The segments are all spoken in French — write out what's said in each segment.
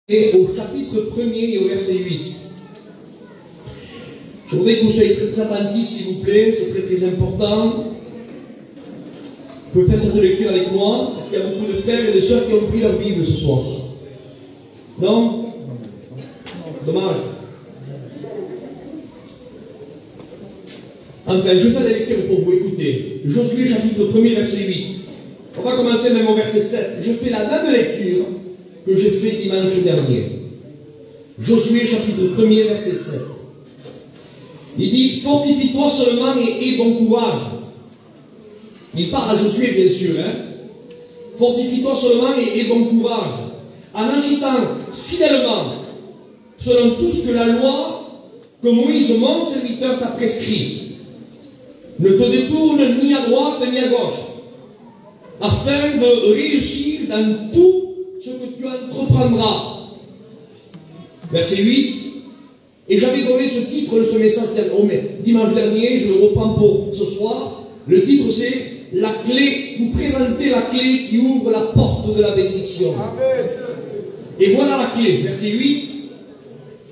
Et au chapitre 1er et au verset 8. Je voudrais que vous soyez très attentifs, s'il vous plaît, c'est très important. Vous pouvez faire cette lecture avec moi, parce qu'il y a beaucoup de frères et de sœurs qui ont pris leur Bible ce soir. Non? Dommage. Enfin, je fais la lecture pour vous écouter. Josué chapitre 1er, verset 8. On va commencer même au verset 7. Je fais la même lecture que j'ai fait dimanche dernier. Josué chapitre 1er, verset 7. Il dit, fortifie-toi seulement et aie bon courage. Il parle à Josué, bien sûr. Fortifie-toi seulement et aie bon courage. En agissant fidèlement, selon tout ce que la loi que Moïse, mon serviteur, t'a prescrit. Ne te détourne ni à droite ni à gauche, afin de réussir dans tout ce que tu entreprendras. Verset 8. Et j'avais donné ce titre de ce message dimanche dernier, je le reprends pour ce soir. Le titre c'est la clé, vous présentez la clé qui ouvre la porte de la bénédiction. Amen. Et voilà la clé, verset 8.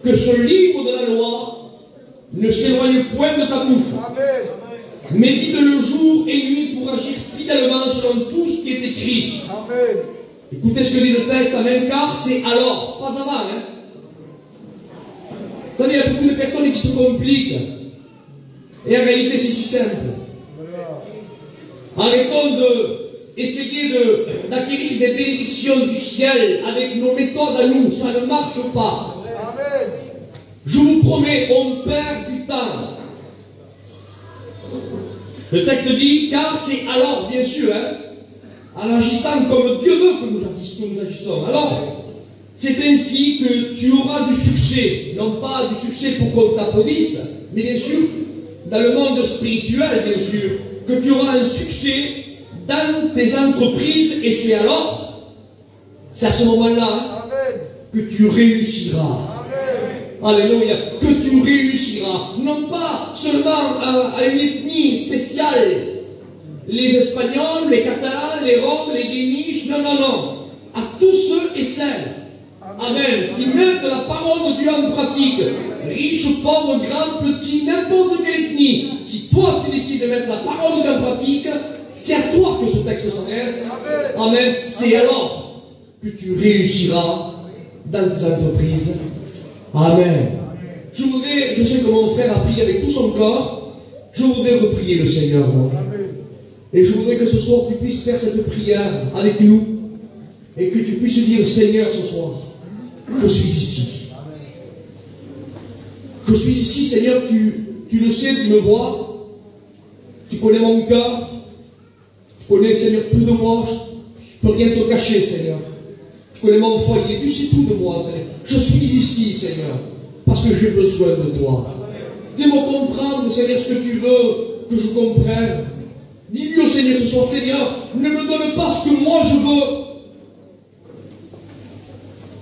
Que ce livre de la loi ne s'éloigne point de ta bouche. Amen. Médite-le jour et nuit pour agir fidèlement selon tout ce qui est écrit. Amen. Écoutez ce que dit le texte, amen, car c'est alors, pas avant. Vous savez, il y a beaucoup de personnes qui se compliquent. Et en réalité, c'est si simple. Arrêtons d'essayer d'acquérir des bénédictions du ciel avec nos méthodes à nous. Ça ne marche pas. Amen. Je vous promets, on perd du temps. Le texte dit, car c'est alors, bien sûr, en agissant comme Dieu veut que nous agissons. Alors, c'est ainsi que tu auras du succès. Non pas du succès pour qu'on t'applaudisse, mais bien sûr, dans le monde spirituel, bien sûr, que tu auras un succès dans tes entreprises, et c'est alors, c'est à ce moment-là, que tu réussiras. Alléluia, que tu réussiras. Non pas seulement à une ethnie spéciale, les Espagnols, les Catalans, les Roms, les Guéniches, non, non, non. À tous ceux et celles, amen, qui mettent la parole de Dieu en pratique, riches, pauvres, grands, petits, n'importe quelle ethnie. Si toi tu décides de mettre la parole de Dieu en pratique, c'est à toi que ce texte s'adresse. Amen. C'est alors que tu réussiras dans tes entreprises. Amen. Je sais que mon frère a prié avec tout son corps. Je voudrais reprier le Seigneur, moi. Et je voudrais que ce soir tu puisses faire cette prière avec nous. Et que tu puisses dire, Seigneur, ce soir, je suis ici. Je suis ici, Seigneur, tu le sais, tu me vois. Tu connais mon cœur. Tu connais, Seigneur, tout de moi. Je ne peux rien te cacher, Seigneur. Tu connais mon foyer, tu sais tout de moi, Seigneur. Je suis ici, Seigneur, parce que j'ai besoin de toi. Fais-moi comprendre, Seigneur, ce que tu veux que je comprenne. Dis-lui au Seigneur ce soir, Seigneur, ne me donne pas ce que moi je veux.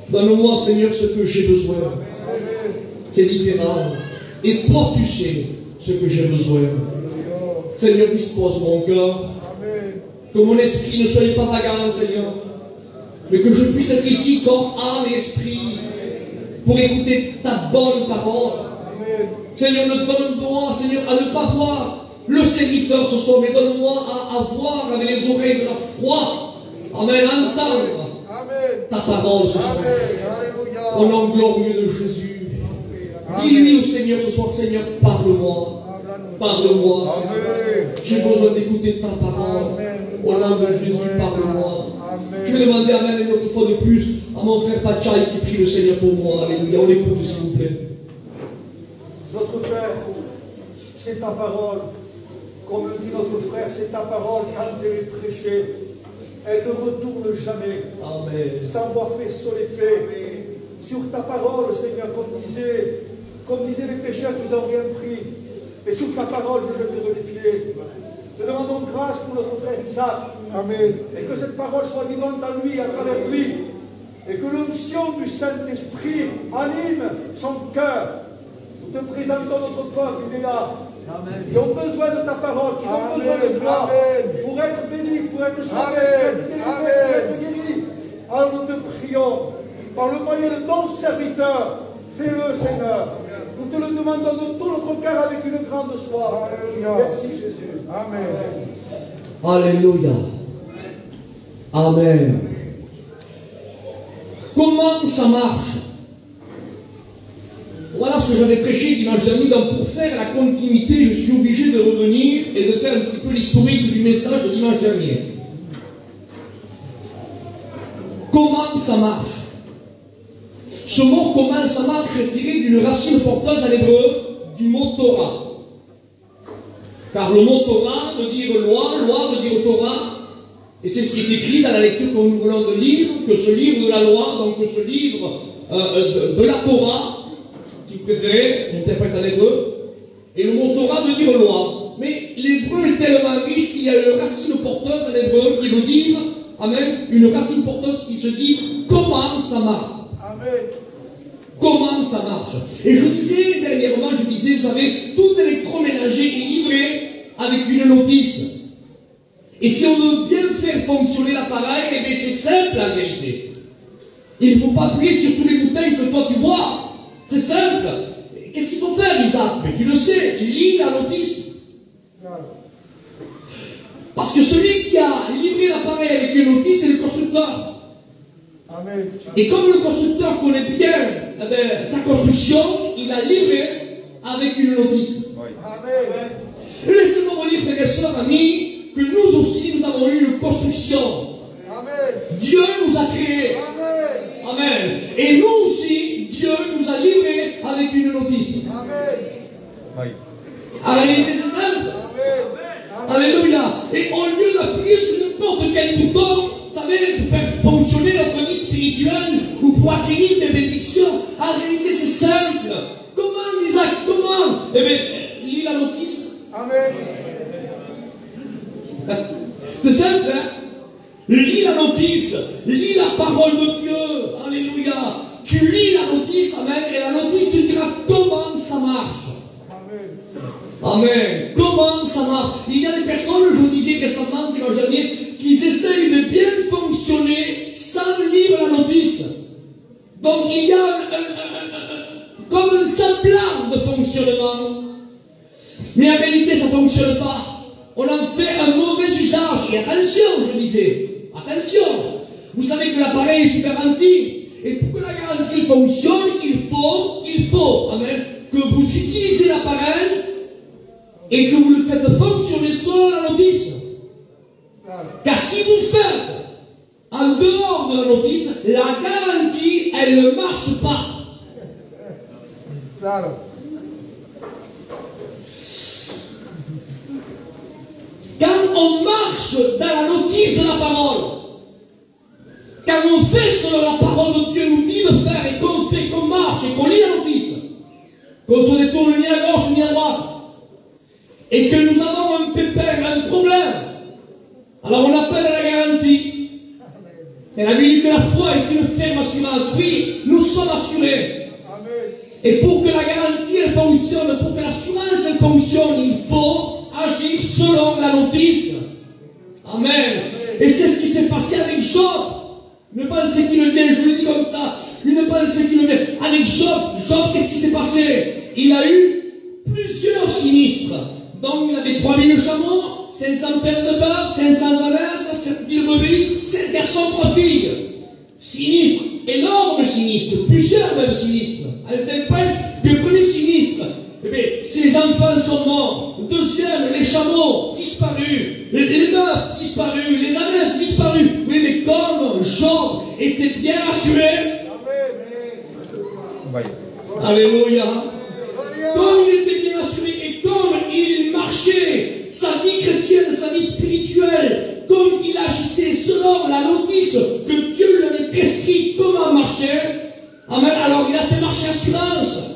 Donne-moi, Seigneur, ce que j'ai besoin. C'est différent. Et toi, tu sais ce que j'ai besoin. Seigneur, dispose mon cœur. Que mon esprit ne soit pas vagant, Seigneur. Mais que je puisse être ici, corps, âme et esprit, pour écouter ta bonne parole. Amen. Seigneur, donne-moi, Seigneur, à ne pas voir le serviteur ce soir, mais donne-moi à voir avec les oreilles de la foi. Amen. Entendre ta parole ce soir. Au nom glorieux de Jésus. Dis-lui au Seigneur ce soir, Seigneur, parle-moi. Parle-moi, Seigneur. J'ai besoin d'écouter ta parole. Au nom de Jésus, parle-moi. Je vais demander Amen une autre fois de plus à mon frère Pachai qui prie le Seigneur pour moi. Alléluia. On l'écoute s'il vous plaît. Notre Père, c'est ta parole. Comme le dit notre frère, c'est ta parole quand elle est prêchée. Elle ne retourne jamais. Amen. Sans avoir fait son effet. Sur ta parole, Seigneur, comme disaient les pécheurs, nous n'avons rien pris. Et sur ta parole, je jeterai les filets. Nous demandons grâce pour notre frère Isaac. Amen. Et que cette parole soit vivante en lui, à travers lui. Et que l'onction du Saint-Esprit anime son cœur. Nous te présentons notre peuple, il est là. Amen. Qui ont besoin de ta parole, qui ont besoin de toi. Pour être bénis, pour être sauvés, pour être délivrés, pour être guéris. Alors nous te prions. par le moyen de ton serviteur. Fais-le, Seigneur. Nous te le demandons de tout notre cœur avec une grande soif. Merci, Jésus. Amen. Alléluia. Amen. Comment ça marche? Voilà ce que j'avais prêché dimanche dernier. Donc pour faire la continuité, je suis obligé de revenir et de faire un petit peu l'historique du message de dimanche dernier. Comment ça marche? Ce mot comment ça marche est tiré d'une racine porteuse à l'hébreu du mot Torah. Car le mot Torah veut dire loi, loi veut dire Torah. Et c'est ce qui est écrit dans la lecture que nous venons de lire, que ce livre de la loi, donc que ce livre de la Torah, si vous préférez, interprète en hébreu, et le mot Torah veut dire loi. Mais l'hébreu est tellement riche qu'il y a une racine porteuse à l'hébreu qui veut dire, amen, une racine porteuse qui se dit comment ça marche. Amen. Comment ça marche. Et je disais dernièrement, vous savez, tout électroménager est livré avec une notice. Et si on veut bien faire fonctionner l'appareil, eh bien c'est simple en vérité. Il ne faut pas appuyer sur toutes les bouteilles que toi tu vois. C'est simple. Qu'est-ce qu'il faut faire, Isaac? Mais tu le sais, lis la notice. Parce que celui qui a livré l'appareil avec une notice, c'est le constructeur. Amen. Et comme le constructeur connaît bien sa construction, il a livré avec une notice. Amen. Laissez-moi vous dire, frères et sœurs, amis, que nous aussi, nous avons eu une construction. Amen. Dieu nous a créés. Amen. Amen. Et nous aussi, Dieu nous a livrés avec une notice. Amen. En réalité, c'est simple. Amen. Alléluia. Et au lieu d'appuyer sur n'importe quel bouton, vous savez, pour faire fonctionner notre vie spirituelle ou pour acquérir des bénédictions, en réalité, c'est simple. Comment, Isaac? Comment? Eh bien, lis la notice. Amen. C'est simple, hein? Lis la notice, lis la parole de Dieu, alléluia. Tu lis la notice, amen, et la notice te dira comment ça marche. Amen. Amen. Comment ça marche? Il y a des personnes, je vous disais récemment, dimanche dernier, qui essayent de bien fonctionner sans lire la notice. Donc il y a comme un semblant de fonctionnement. Mais en réalité, ça ne fonctionne pas. On en fait un mauvais usage. Et attention, je disais, attention. Vous savez que l'appareil est sous garantie. Et pour que la garantie fonctionne, il faut, amen, que vous utilisez l'appareil et que vous le faites fonctionner selon la notice. Car si vous faites en dehors de la notice, la garantie, elle ne marche pas. Quand on marche dans la notice de la parole, quand on fait selon la parole de Dieu nous dit de faire et qu'on fait, qu'on marche et qu'on lit la notice, qu'on se détourne ni à gauche ni à droite, et que nous avons un pépin, un problème, alors on appelle à la garantie. Et la Bible dit que la foi est une ferme assurance. Oui, nous sommes assurés. Et pour que la garantie elle fonctionne, pour que l'assurance elle fonctionne, il faut agir selon la notice. Amen. Et c'est ce qui s'est passé avec Job. Une pensée qui me vient, je vous le dis comme ça, une pensée qui me vient. Avec Job, qu'est-ce qui s'est passé? Il a eu plusieurs sinistres. Donc il avait 3000 chameaux, 500 paires de bœufs, 500 ânes, 7000 brebis, 7 garçons, 3 filles. Sinistre, énorme sinistre, plusieurs même sinistres. À tel point que le premier sinistre, eh bien, ses enfants sont morts. Le deuxième, les chameaux disparus, les bœufs disparus, les ânes disparus. Oui, mais comme Job était bien assuré, Amen. Alléluia. Comme il était bien assuré et comme il marchait sa vie chrétienne, sa vie spirituelle, comme il agissait selon la notice que Dieu lui avait prescrit comment marcher, amen, alors il a fait marcher l'assurance.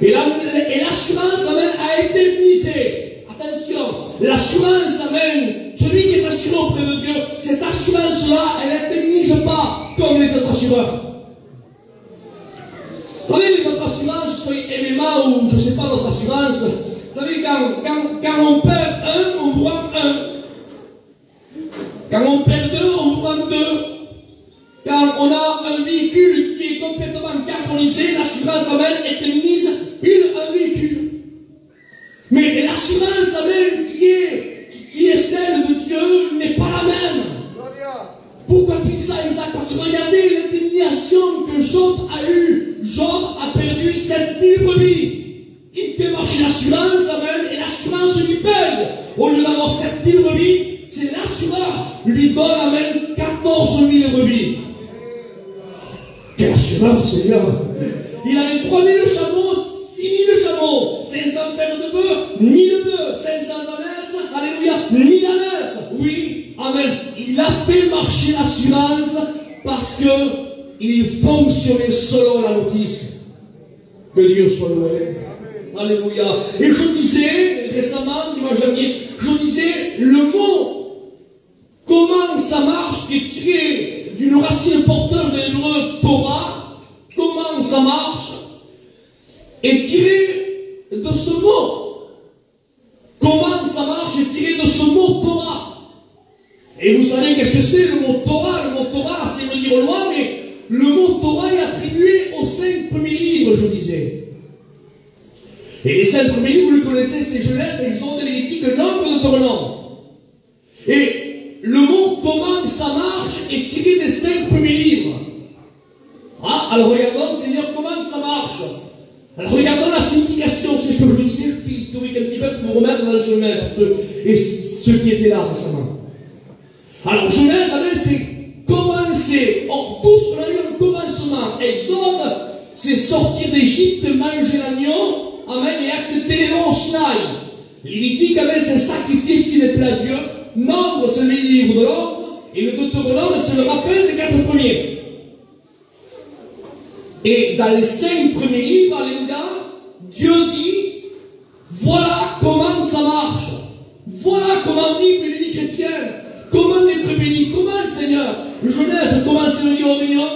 Et l'assurance, amen, a été brisée. Attention, l'assurance, amen, celui qui est assuré auprès de Dieu, cette assurance-là, elle n'indemnise pas comme les autres assureurs. Vous savez, les autres assurances, soit MMA ou je ne sais pas d'autres assurances, vous savez, quand on perd un, on vous rend un. Quand on perd deux, on vous rend deux. Quand on a un préconisé, l'assurance, amen, était mise un véhicule. Mais l'assurance, amen, qui est celle de Dieu n'est pas la même. Pourquoi dit ça, Isaac? Parce que regardez l'indignation que Job a eue. Job a perdu 7000 brebis. Il fait marcher l'assurance, amen, et l'assurance lui paye. Au lieu d'avoir 7000 brebis, c'est l'assureur lui donne, amen, 14 000 brebis. Quel assureur, Seigneur! Il avait 3000 chameaux, 6000 chameaux, 500 paires de bœufs, 1000 bœufs, 500 ânesses, alléluia, 1000 ânesses. Oui, amen. Il a fait marcher l'assurance parce qu'il fonctionnait selon la notice. Que Dieu soit loué. Alléluia. Et je disais récemment, dimanche dernier, je disais le mot comment ça marche qui est tiré d'une racine porteuse de l'hébreu Torah, comment ça marche, est tiré de ce mot. Comment ça marche est tiré de ce mot Torah. Et vous savez qu'est-ce que c'est le mot Torah? Le mot Torah, c'est veut dire loi, mais le mot Torah est attribué aux 5 premiers livres, je disais. Et les 5 premiers livres, vous le connaissez, c'est Genèse, Exode, Lévitique, Nombre, Deutéronome. Et le mot comment ça marche est tiré des 5 premiers livres. Ah, alors regardons, Seigneur, comment ça marche. Alors regardons la signification, c'est ce que je vous disais, je fais historique un petit peu pour vous remettre dans le chemin, et ceux qui étaient là récemment. Alors Genèse, c'est commencer. Or, tout ce qu'on a eu un commencement. Exode, c'est sortir d'Égypte, manger l'agneau, amen, et accepter les lois au Sinaï. Lévitique, amen, c'est un sacrifice qui n'est plus à Dieu. Nombre, c'est le livre de l'ordre, et le Deutéronome, c'est le rappel des 4 premiers. Et dans les 5 premiers livres, alléluia, Dieu dit, voilà comment ça marche. Voilà comment vivre une vie chrétienne. Comment être béni. Comment, Seigneur? Genèse, comment c'est le réunion.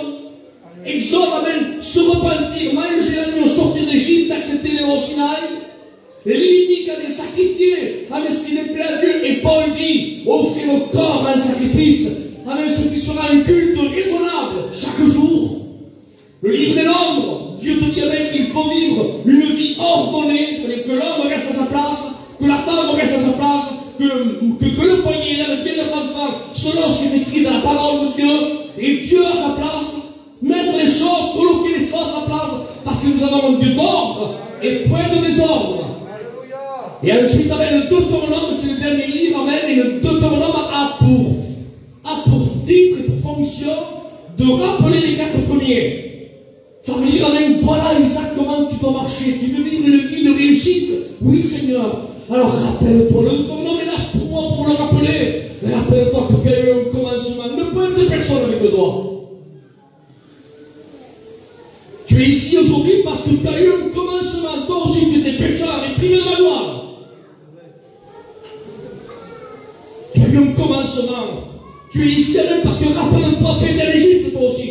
Exode, amen, se repentir, manger l'agneau, sortir d'Égypte, accepter les lois au Sinaï. Lévitique avait sacrifié, amen, ce qui n'est plus à Dieu. Et Paul dit, offrez vos corps à un sacrifice, amen, ce qui sera un culte raisonnable chaque jour. Le livre des nombres, Dieu te dit, amen, qu'il faut vivre une vie ordonnée, que l'homme reste à sa place, que la femme reste à sa place, que le foyer lève bien les enfants, selon ce qui est écrit dans la parole de Dieu, et Dieu à sa place, mettre les choses, coloquer les choses à sa place, parce que nous avons un Dieu d'ordre et point de désordre. Et ensuite, amen, le Deutéronome, c'est le dernier livre, amen, et le Deutéronome a pour titre et pour fonction de rappeler les 4 premiers. Ça veut dire, amen, voilà Isaac, comment tu dois marcher. Tu veux vivre une vie de réussite? Oui, Seigneur. Alors rappelle-toi, le Deutéronome est là pour moi pour le rappeler. Rappelle-toi qu'il y a eu un commencement. Ne pointe personne avec le doigt. Tu es ici aujourd'hui parce que tu as eu un commencement. Toi aussi, tu étais pécheur et privé de la gloire. Tu as eu un commencement. Tu es ici même parce que rappelle-toi, tu étais en Égypte, toi aussi.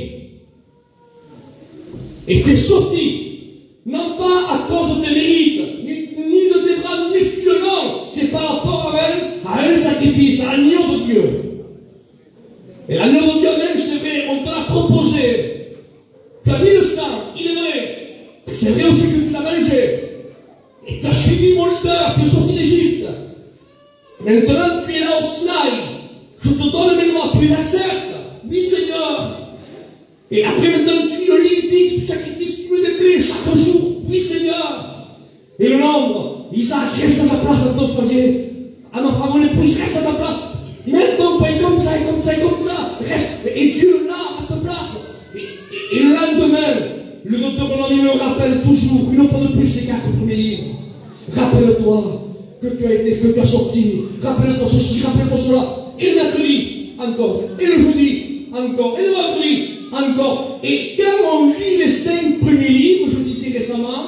Et tu es sorti, non pas à cause de tes mérites, ni de tes bras musculeux, non. C'est par rapport à un sacrifice, à l'agneau de Dieu. Et l'agneau de Dieu même, c'est vrai, on te l'a proposé. Tu as mis le sang, il est vrai. Et c'est vrai aussi que tu l'as mangé. Et tu as suivi mon leader, tu es sorti d'Égypte. Maintenant, tu es là au Sinaï. Je te donne mes lois, tu les acceptes. Oui, Seigneur. Et après, maintenant, tu le Lévitique, tu sacrifices, tu me déplais chaque jour. Oui, Seigneur. Et le nombre, Isaac, reste à ta place dans ton foyer. À ma femme, mon épouse, reste à ta place. Mets ton foyer comme ça, et comme ça, et comme ça. Reste. Et Dieu, là, à ta place. Et le lendemain, le Deutéronome, il me rappelle toujours, une fois de plus, les 4 premiers livres. Rappelle-toi que tu as été, que tu as sorti. Rappelle-toi ceci, rappelle-toi cela. Et le mercredi, encore. Et le jeudi, encore. Et le vendredi, encore. Et quand on lit les 5 premiers livres, je disais récemment,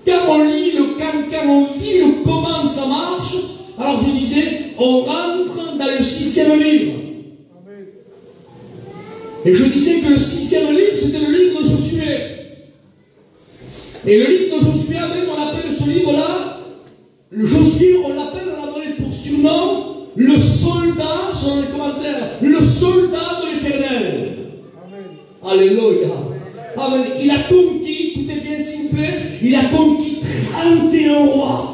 quand on lit quand on vit le comment ça marche, alors je disais, on rentre dans le 6e livre. Et je disais que le 6e livre, c'était le livre de Josué. Et le livre de Josué, même on appelle ce livre-là, le Josué, on l'appelle, on l'a donné pour surnom, le soldat, selon les commentaires, le soldat de l'Éternel. Alléluia. Amen. Il a conquis, écoutez bien s'il vous plaît, il a conquis 31 rois.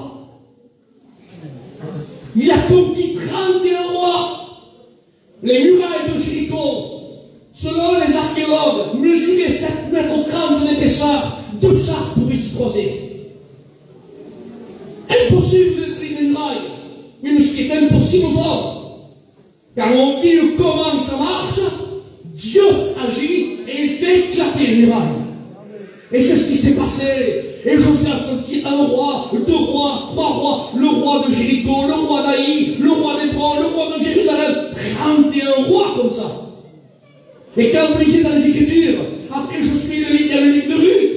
Il a conquis 31 rois. Les murailles de Jéricho, selon les archéologues, mesuraient 7 mètres 30 d'épaisseur. 2 chars pouvaient s'y croiser. Impossible de détruire une muraille. Mais ce qui est impossible aux hommes, car on vit comment ça marche, Dieu agit et il fait éclater les murailles. Et c'est ce qui s'est passé. Et Josué a conquis 1 roi, 2 rois, 3 rois, le roi de Jéricho, le roi d'Aï, le roi d'Hébron, le roi de Jérusalem, 31 rois comme ça. Et quand vous lisez dans les Écritures, après Josué, il y a le livre de Ruth,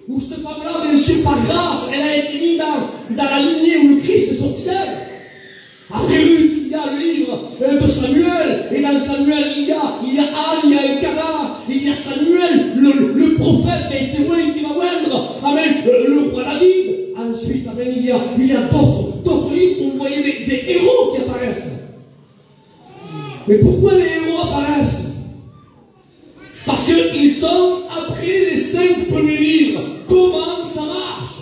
où cette femme-là, bien sûr, par grâce, elle a été mise dans la lignée où le Christ est sorti d'elle. Après Ruth, il y a le livre de Samuel, et dans Samuel, il y a Anne, il y a Elkana, il y a Samuel, le prophète qui a été loin, qui va moindre, amen, le roi David. Ensuite, amen, il y a d'autres livres où vous voyez des héros qui apparaissent. Mais pourquoi les héros apparaissent? Parce qu'ils sont après les 5 premiers livres. Comment ça marche?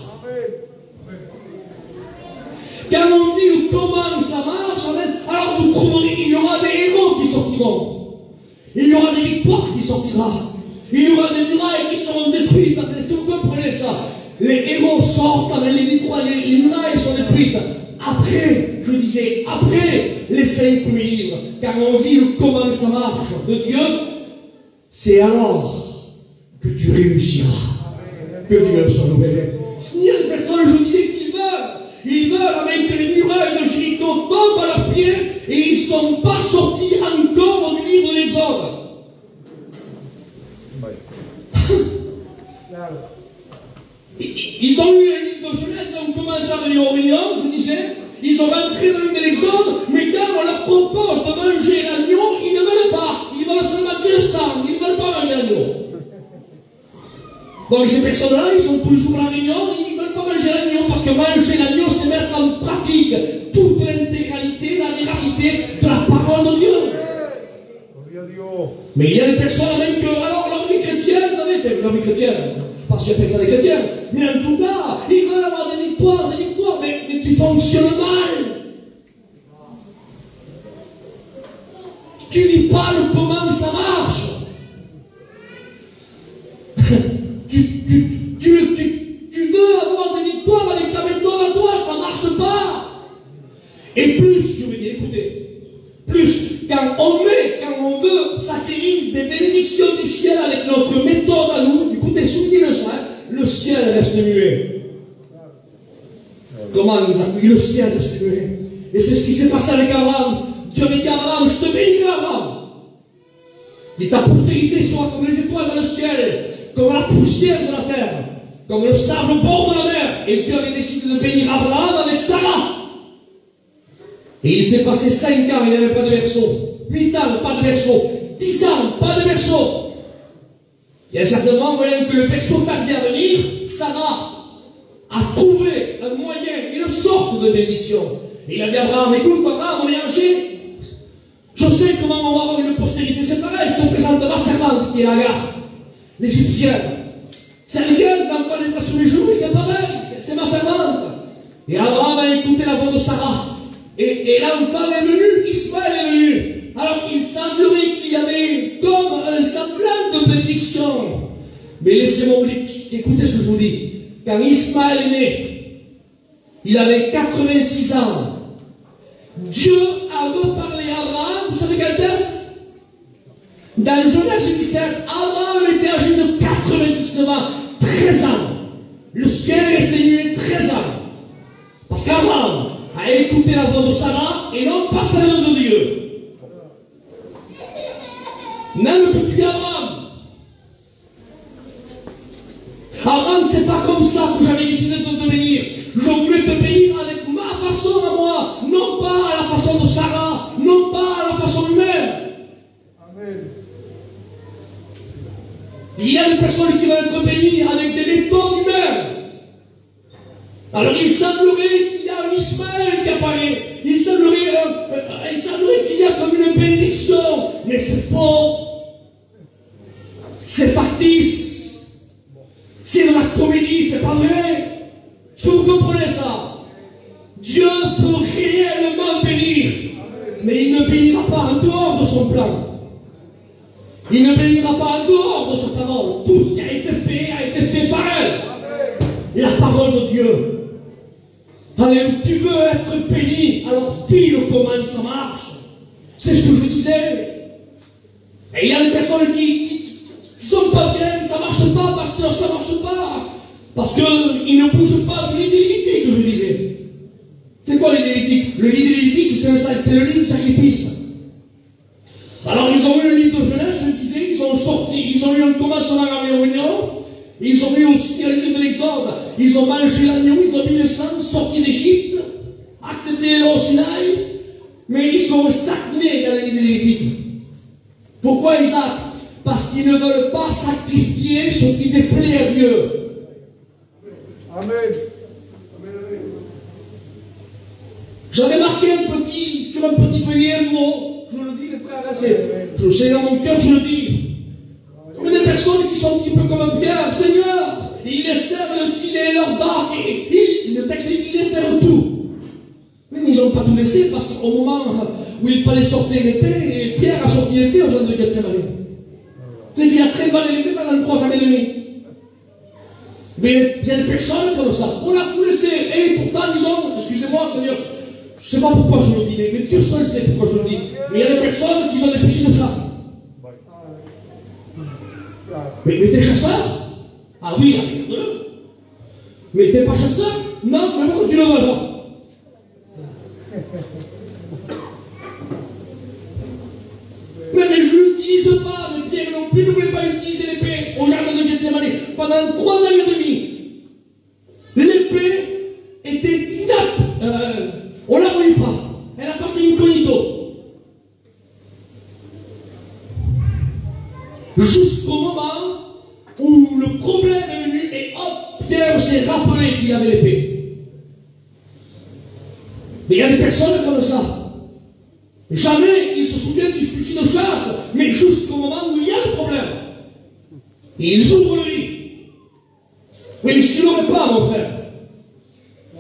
Quand on dit comment ça marche, alors vous trouverez, il y aura des héros qui sortiront. Il y aura des victoires qui sortiront. Il y aura des murailles qui seront détruites. Est-ce que vous comprenez ça? Les héros sortent, les murailles sont détruites. Après, je disais, après les 5 premiers livres, quand on dit comment ça marche de Dieu, c'est alors que tu réussiras. Que Dieu soit loué. Il y a des personnes, je vous disais, ils veulent avec que les murailles de Jéricho tombent à leurs pieds et ils ne sont pas sortis encore du livre de l'Exode. Ils ont eu un livre de Genèse et ont commencé à venir au Réunion, je disais. Ils ont rentré dans le livre de l'Exode, mais quand on leur propose de manger l'agneau, ils ne veulent pas. Ils veulent seulement que le sang, ils ne veulent pas manger l'agneau. Donc ces personnes-là, ils sont toujours à la Réunion, ils ne veulent pas manger l'agneau, parce que manger l'agneau, c'est mettre en pratique toute l'intégralité, la véracité de la parole de Dieu. Mais il y a des personnes même que, alors leur vie chrétienne, vous savez, leur vie chrétienne, je ne sais pas si j'appelle ça des chrétiens, mais en tout cas, ils veulent avoir des victoires, mais tu fonctionnes mal. Tu ne dis pas le comment ça marche. Tu veux avoir des victoires avec ta méthode à toi, ça ne marche pas. Et plus, je veux dire, écoutez, plus, quand on veut s'acquérir des bénédictions du ciel avec notre méthode à nous, écoutez, souvenez-le ça, le ciel reste muet. Comment nous appuie le ciel reste muet. Et c'est ce qui s'est passé avec Abraham. Dieu avait dit à Abraham, je te bénirai Abraham. Et ta postérité soit comme les étoiles dans le ciel, comme la poussière de la terre, comme le sable au bord de la mer. Et Dieu avait décidé de bénir Abraham avec Sarah. Et il s'est passé 5 ans, il n'avait pas de berceau. 8 ans, pas de berceau. 10 ans, pas de berceau. Et à un certain moment, voyant que le berceau tardait à venir, Sarah a trouvé un moyen, une sorte de bénédiction. Et il a dit à Abraham, écoute Abraham, on est âgé. Je sais comment on va avoir une postérité. C'est pareil, je te présente ma servante qui est Agar, l'Égyptienne. C'est laquelle l'enfant est sur les genoux, c'est pareil, c'est ma servante. Et Abraham a écouté la voix de Sarah. Et l'enfant est venu, Ismaël est venu. Alors il semblerait qu'il y avait comme un semblant de bénédiction. Mais laissez-moi vous dire, écoutez ce que je vous dis. Quand Ismaël est né, il avait 86 ans. Dieu a reparlé à Abraham, vous savez quand est-ce? Dans Genèse 17, Abraham était âgé de 99 ans, 13 ans. Le ciel est resté muet 13 ans. Parce qu'Abraham a écouté la voix de Sarah et non pas celle de Dieu. Même que tu es Abraham. Abraham, c'est pas comme ça que j'avais décidé de te bénir. Je voulais te bénir avec ma façon à moi, non pas à la façon de Sarah, non pas à la façon humaine. Amen. Il y a des personnes qui veulent être bénies avec des méthodes humaines. Alors il semblerait qu'il y a un Ismaël qui apparaît. Il semblerait qu'il y a comme une bénédiction. Mais c'est faux. C'est factice. comédie, c'est pas vrai. Est-ce que vous comprenez ça? Dieu veut réellement bénir, mais il ne bénira pas en dehors de son plan. Il ne bénira pas en dehors de sa parole. Tout ce qui a été fait par elle. La parole de Dieu. Alléluia. Tu veux être béni, alors file comment ça marche. C'est ce que je disais. Et il y a des personnes qui sont pas bien, ça marche pas, pasteur, ça marche pas. Parce qu'ils ne bougent pas de l'idée lévitique, que je disais. C'est quoi l'idée lévitique? Le livre lévitique, c'est le livre du sacrifice. Alors ils ont eu le livre de Genèse, je disais, ils ont sorti, ils ont eu un commencement à la réunion, ils ont eu aussi le livre de l'Exode, ils ont mangé l'agneau, ils ont mis le sang, sorti d'Égypte, accédé au Sinaï, mais ils sont stagnés dans l'idée lévitique. Pourquoi Isaac? Parce qu'ils ne veulent pas sacrifier ce qui déplaît à Dieu. Amen. J'avais marqué sur un petit feuillet un mot. Je le dis, les frères, je sais dans mon cœur, je le dis. Comme des personnes qui sont un petit peu comme Pierre, Seigneur, ils laissèrent le filet, leur barque, et le texte dit qu'ils laissèrent tout. Mais ils n'ont pas tout laissé parce qu'au moment où il fallait sortir l'épée, Pierre a sorti l'épée au jardin de Gethsémani. C'est-à-dire qu'il a très mal l'épée pendant 3 ans et demi. Mais il y a des personnes comme ça. On a tout laissé. Et pourtant, ils ont, excusez-moi, Seigneur, je ne sais pas pourquoi je le dis, mais Dieu seul sait pourquoi je le dis. Mais il y a des personnes qui ont des fusils de chasse. Mais t'es chasseur? Ah oui, regarde-le. Mais t'es pas chasseur? Non, mais pourquoi tu le vois alors? Mais je l'utilise pas, le Pierre non plus ne voulait pas utiliser l'épée au jardin de Gethsémani. Pendant 3 ans et demi, l'épée était inapte. On ne la voyait pas. Elle a passé incognito. Jusqu'au moment où le problème est venu et hop, Pierre s'est rappelé qu'il avait l'épée. Mais il y a des personnes comme ça. Jamais ils se souviennent du fusil de chasse, mais jusqu'au moment où il y a le problème. Et ils ouvrent le lit. Oui, mais si tu l'aurais pas, mon frère,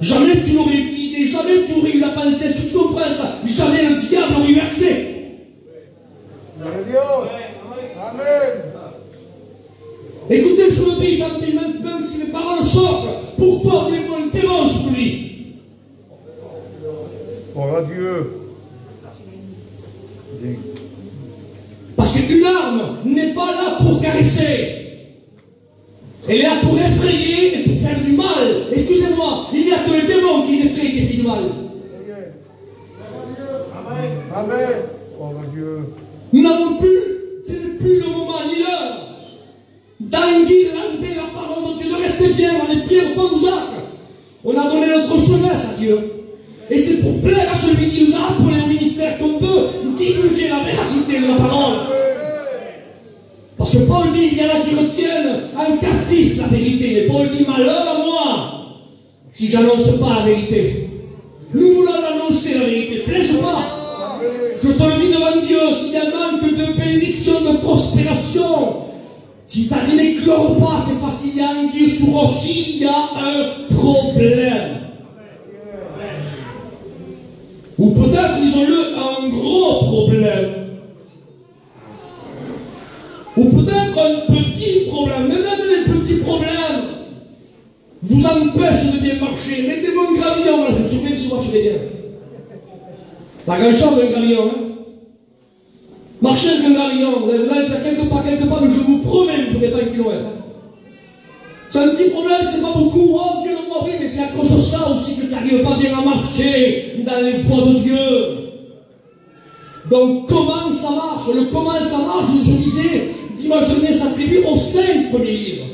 jamais tu l'aurais utilisé, jamais tu aurais eu la pensée. Est-ce que tu comprends ça? Jamais le diable aurait eu accès. Amen. Écoutez, je le dis, même si les paroles choquent, pourquoi voulez-vous un démon sur lui? Oh, adieu. Parce qu'une arme n'est pas là pour caresser. Elle est là pour effrayer et pour faire du mal. Excusez-moi, il n'y a que les démons qui effraient et qui font du mal. Amen. Amen. Oh, Dieu. Nous n'avons plus, ce n'est plus le moment ni l'heure d'enguirlander la parole de Dieu, de rester bien, on est bien au pont de Jacques. On a donné notre jeunesse à Dieu. Et c'est pour plaire à celui qui nous a appelés au ministère qu'on veut divulguer la véracité de la parole. Parce que Paul dit, il y en a qui retiennent en captif la vérité. Mais Paul dit, malheur à moi si j'annonce pas la vérité. Nous voulons annoncer la vérité, plaise pas. Je te le dis devant Dieu, s'il y a un manque de bénédiction, de prospération, si ta vie n'éclore pas, c'est parce qu'il y a un Dieu sous roche, il y a un problème. Ou peut-être, disons-le, un gros problème. Ou peut-être un petit problème. Mais même les petits problèmes vous empêchent de bien marcher. Mettez-vous un gravillon, là, je me souviens que ça marche bien. Pas grand-chose d'un gravillon, hein. Marchez avec un gravillon, vous allez faire quelques pas, mais je vous promets, vous ne ferez pas 1 kilomètre. Hein. C'est un petit problème, c'est pas beaucoup. Oh, Dieu le voit, oui, mais c'est à cause de ça aussi que tu n'arrives pas bien à marcher dans les voies de Dieu. Donc, comment ça marche? Comment ça marche, je disais, dimanche dernier, s'attribue aux 5 premiers livres.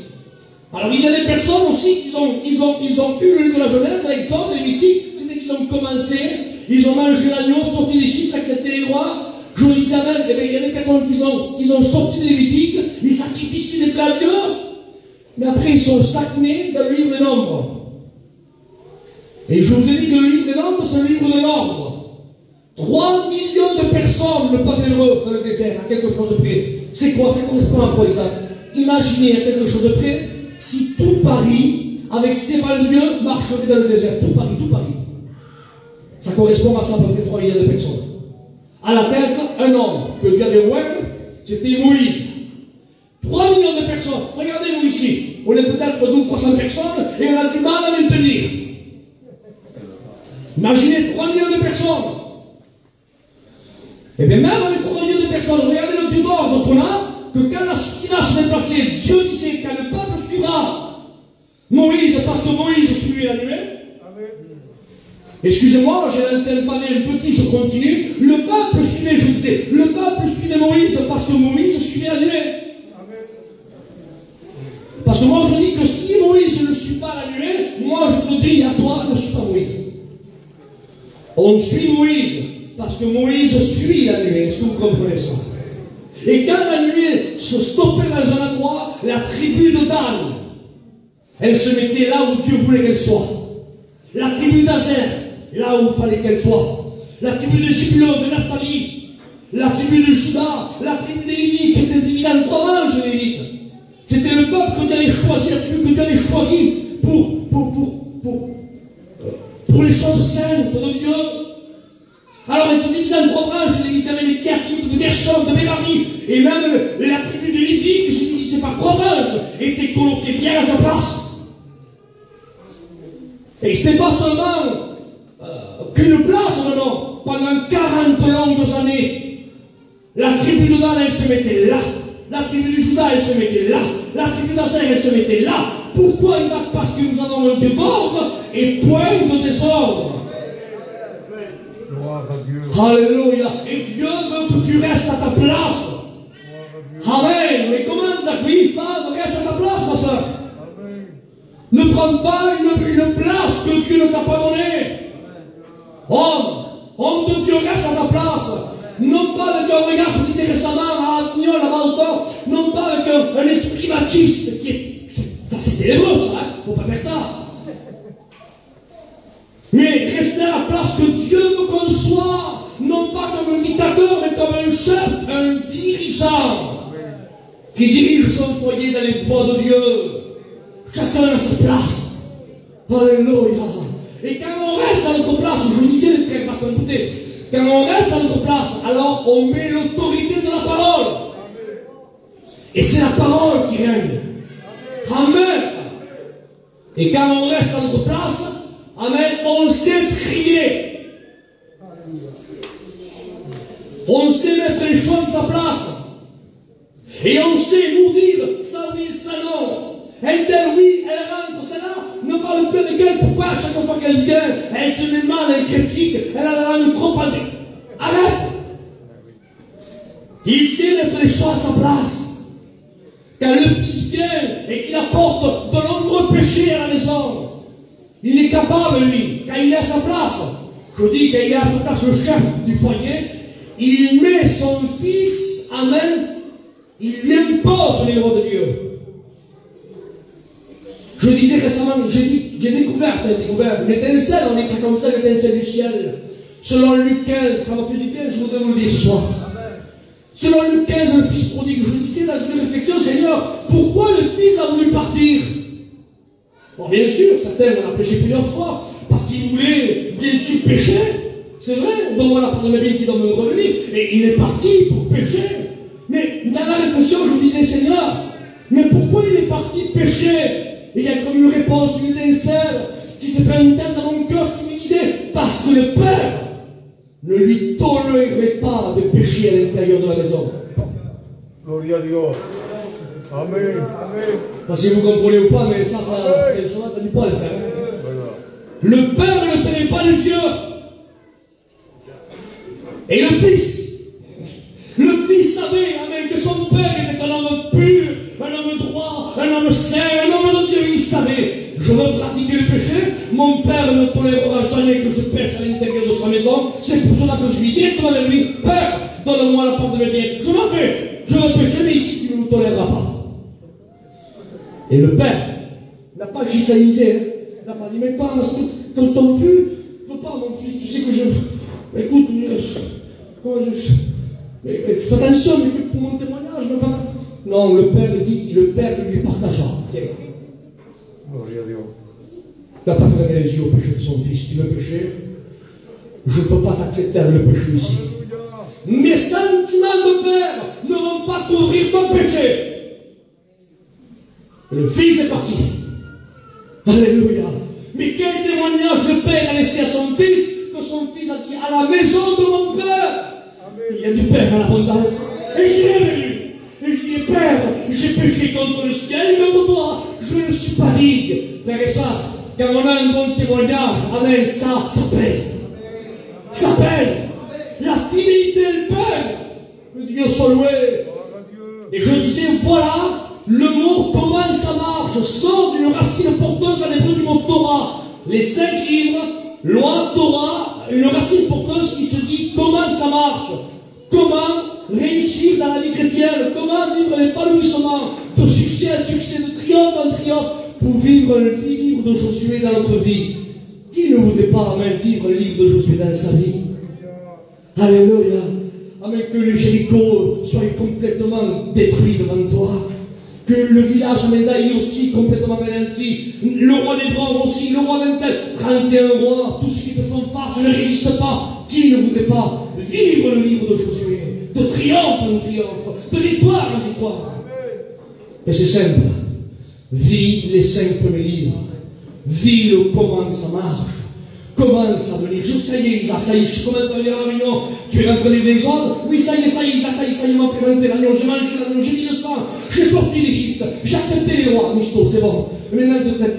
Alors, il y a des personnes aussi qui ont eu le livre de la Genèse, l'Exode, les Lévitique, c'était qu'ils ont commencé, ils ont mangé l'agneau, sorti d'Égypte, accepté les rois. Je vous dis ça même, il y a des personnes qui ont sorti des Lévitiques, ils sacrifient ce qui déplaît à Dieu. Mais après, ils sont stagnés dans le livre des Nombres. Et je vous ai dit que le livre des Nombres, c'est le livre de l'ordre. 3 millions de personnes, le peuple hébreu, dans le désert, à quelque chose de près. C'est quoi? Ça correspond à quoi, Isaac? Imaginez à quelque chose de près si tout Paris, avec ses banlieues, marcherait dans le désert. Tout Paris, tout Paris. Ça correspond à ça, à peu près 3 millions de personnes. À la tête, un homme que Dieu avait oint, c'était Moïse. 3 millions de personnes. Regardez-nous ici. On est peut-être 12 300 personnes et on a du mal à maintenir. Imaginez 3 millions de personnes. Et bien même avec 3 millions de personnes, regardez le Dieu d'ordre qu'on a, que quand la Shekhinah se déplaçait, Dieu disait quand le peuple suivra Moïse, parce que Moïse suivait la nuée. Excusez-moi, j'ai lancé un panel petit, je continue. Le peuple suivait, je disais, le peuple suivait Moïse parce que Moïse suivait la nuée. Parce que moi je dis que si Moïse ne suit pas la nuée, moi je te dis à toi, ne suis pas Moïse. On suit Moïse parce que Moïse suit la nuée. Est-ce que vous comprenez ça? Et quand la nuée se stoppait dans un endroit, la tribu de Dan, elle se mettait là où Dieu voulait qu'elle soit. La tribu d'Azer, là où il fallait qu'elle soit. La tribu de Zébulon, de Naphtali, la tribu de Juda, la tribu des Lévites, qui était divisée en 3 branches, les Lévites. C'était le peuple que Dieu avait choisi, la tribu que Dieu avait choisi pour les choses saintes de Dieu. Alors, ils étaient divisés en 3 branches, les Lévites avaient les 4 tribus de Gershon, de Merari, et même la tribu de Lévi, qui se divisait par 3 branches, était coloquée bien à sa place. Et ce n'est pas seulement qu'une place, non. Pendant 40 longues années, la tribu de Dan, elle se mettait là. La tribu de Juda, elle se mettait là. La tribu d'Aser, elle se mettait là. Pourquoi, Isaac? Parce que nous avons un Dieu d'ordre et point de désordre. Alléluia. Et Dieu veut que tu restes à ta place. Amen. Mais comment, Isaac? Oui, femme, reste à ta place, ma soeur. Ne prends pas une place que Dieu ne t'a pas donnée. Homme de Dieu, reste à ta place. Non pas avec un regard, je disais récemment à Avignon, là-bas autour, non pas avec un esprit machiste qui est. Ça c'est ténébreux, ça, hein? Faut pas faire ça. Mais rester à la place que Dieu veut qu'on soit, non pas comme un dictateur, mais comme un chef, un dirigeant, qui dirige son foyer dans les voies de Dieu. Chacun a sa place. Alléluia. Et quand on reste à notre place, je vous disais les frères, parce qu'on écoutait, quand on reste à notre place, alors on met l'autorité de la parole. Et c'est la parole qui règne. Amen. Et quand on reste à notre place, amen, on sait trier. On sait mettre les choses à sa place. Et on sait nous dire, ça oui, ça non. Elle dit oui, elle rentre, celle-là, ne parle plus avec elle. Pourquoi chaque fois qu'elle vient, elle te met mal, elle critique, elle a la langue trop pendue. Arrête. Il sait mettre les choses à sa place. Quand le Fils vient et qu'il apporte de nombreux péchés à la maison, il est capable, lui, quand il est à sa place, je dis quand il est à sa place, le chef du foyer, il met son Fils, amen, il lui impose les lois de Dieu. Je disais récemment, j'ai découvert une étincelle, on dit ça comme ça, l'étincelle du ciel. Selon Luc 15, ça m'a fait du bien, je voudrais vous le dire ce soir. Selon Luc 15, le fils prodigue, je disais dans une réflexion, Seigneur, pourquoi le fils a voulu partir? Bon, bien sûr, certains on a péché plusieurs fois, parce qu'il voulait bien sûr pécher, c'est vrai, donc voilà, pardonnez bien qu'il donne le revenu, et il est parti pour pécher. Mais dans la réflexion, je me disais, Seigneur, mais pourquoi il est parti pécher? Et il y a comme une réponse, une étincelle qui s'est fait entendre dans mon cœur qui me disait, parce que le Père ne lui tolérerait pas de pécher à l'intérieur de la maison. Gloria a Dieu. Amen. Amen. Pas si vous comprenez ou pas, mais ça dit pas le Père. Le Père ne fermait pas les yeux. Et le Fils savait, amen, que son Père était un homme pur, un homme droit, un homme saint, un homme de Dieu. Il savait, je veux pratiquer le péché, mon Père ne tolérera jamais que je pêche à l'intérieur de sa maison. C'est pour cela que je lui dis directement vers lui, Père, donne-moi la part de mes biens. Je m'en vais, je veux pécher, mais ici tu ne me toléreras pas. Et le Père n'a pas cristallisé, hein. Il n'a pas dit, mais pas, quand ton fils, je veux pas mon fils, tu sais que je. Écoute, comment mais fais attention, mais pour mon témoignage, non, le Père dit, le Père lui partagea. Tiens, Gloria a Dios. Tu n'as pas fermé les yeux au péché de son fils. Tu veux pécher? Je ne peux pas t'accepter avec le péché ici. Mes sentiments de père ne vont pas couvrir ton péché. Le fils est parti. Alléluia. Mais quel témoignage le père a laissé à son fils, que son fils a dit, à la maison de mon père. Amen. Il y a du père à l'abondance. Et j'y ai venu. Et j'y ai, Père, j'ai péché contre le ciel et contre toi. Je ne suis pas digne. Frère et sœur, quand on a un bon témoignage, amen, ça paye. Ça paye. La fidélité, elle paye. Que Dieu soit loué. Et je disais, voilà, le mot comment ça marche sort d'une racine porteuse à l'hébreu du mot Torah. Les 5 livres, loi, Torah, une racine porteuse qui se dit comment ça marche. Comment réussir dans la vie chrétienne, comment vivre l'épanouissement de succès en succès, de triomphe en triomphe, pour vivre le livre de Josué dans notre vie. Qui ne voudrait pas, amen, vivre le livre de Josué dans sa vie? Alléluia. Amen, que le Jéricho soit complètement détruit devant toi. Que le village Amendaï aussi complètement anéanti. Le roi des Bronzes aussi, le roi d'Intel. 31 rois, tous ceux qui te font face ne résistent pas. Qui ne voudrait pas vivre le livre de Josué? De triomphe en triomphe, de victoire en victoire. Et c'est simple. Vis les 5 premiers livres. Vis le comment ça marche. Commence à venir. Ça y est, Isaac, ça y est, je commence à venir à la réunion. Tu es rentré les autres? Oui, ça y est, Isaac, ça y est, il m'a présenté l'agneau. J'ai mangé l'agneau, j'ai mis le sang. J'ai sorti d'Égypte. J'ai accepté les rois. Michto, c'est bon. Maintenant,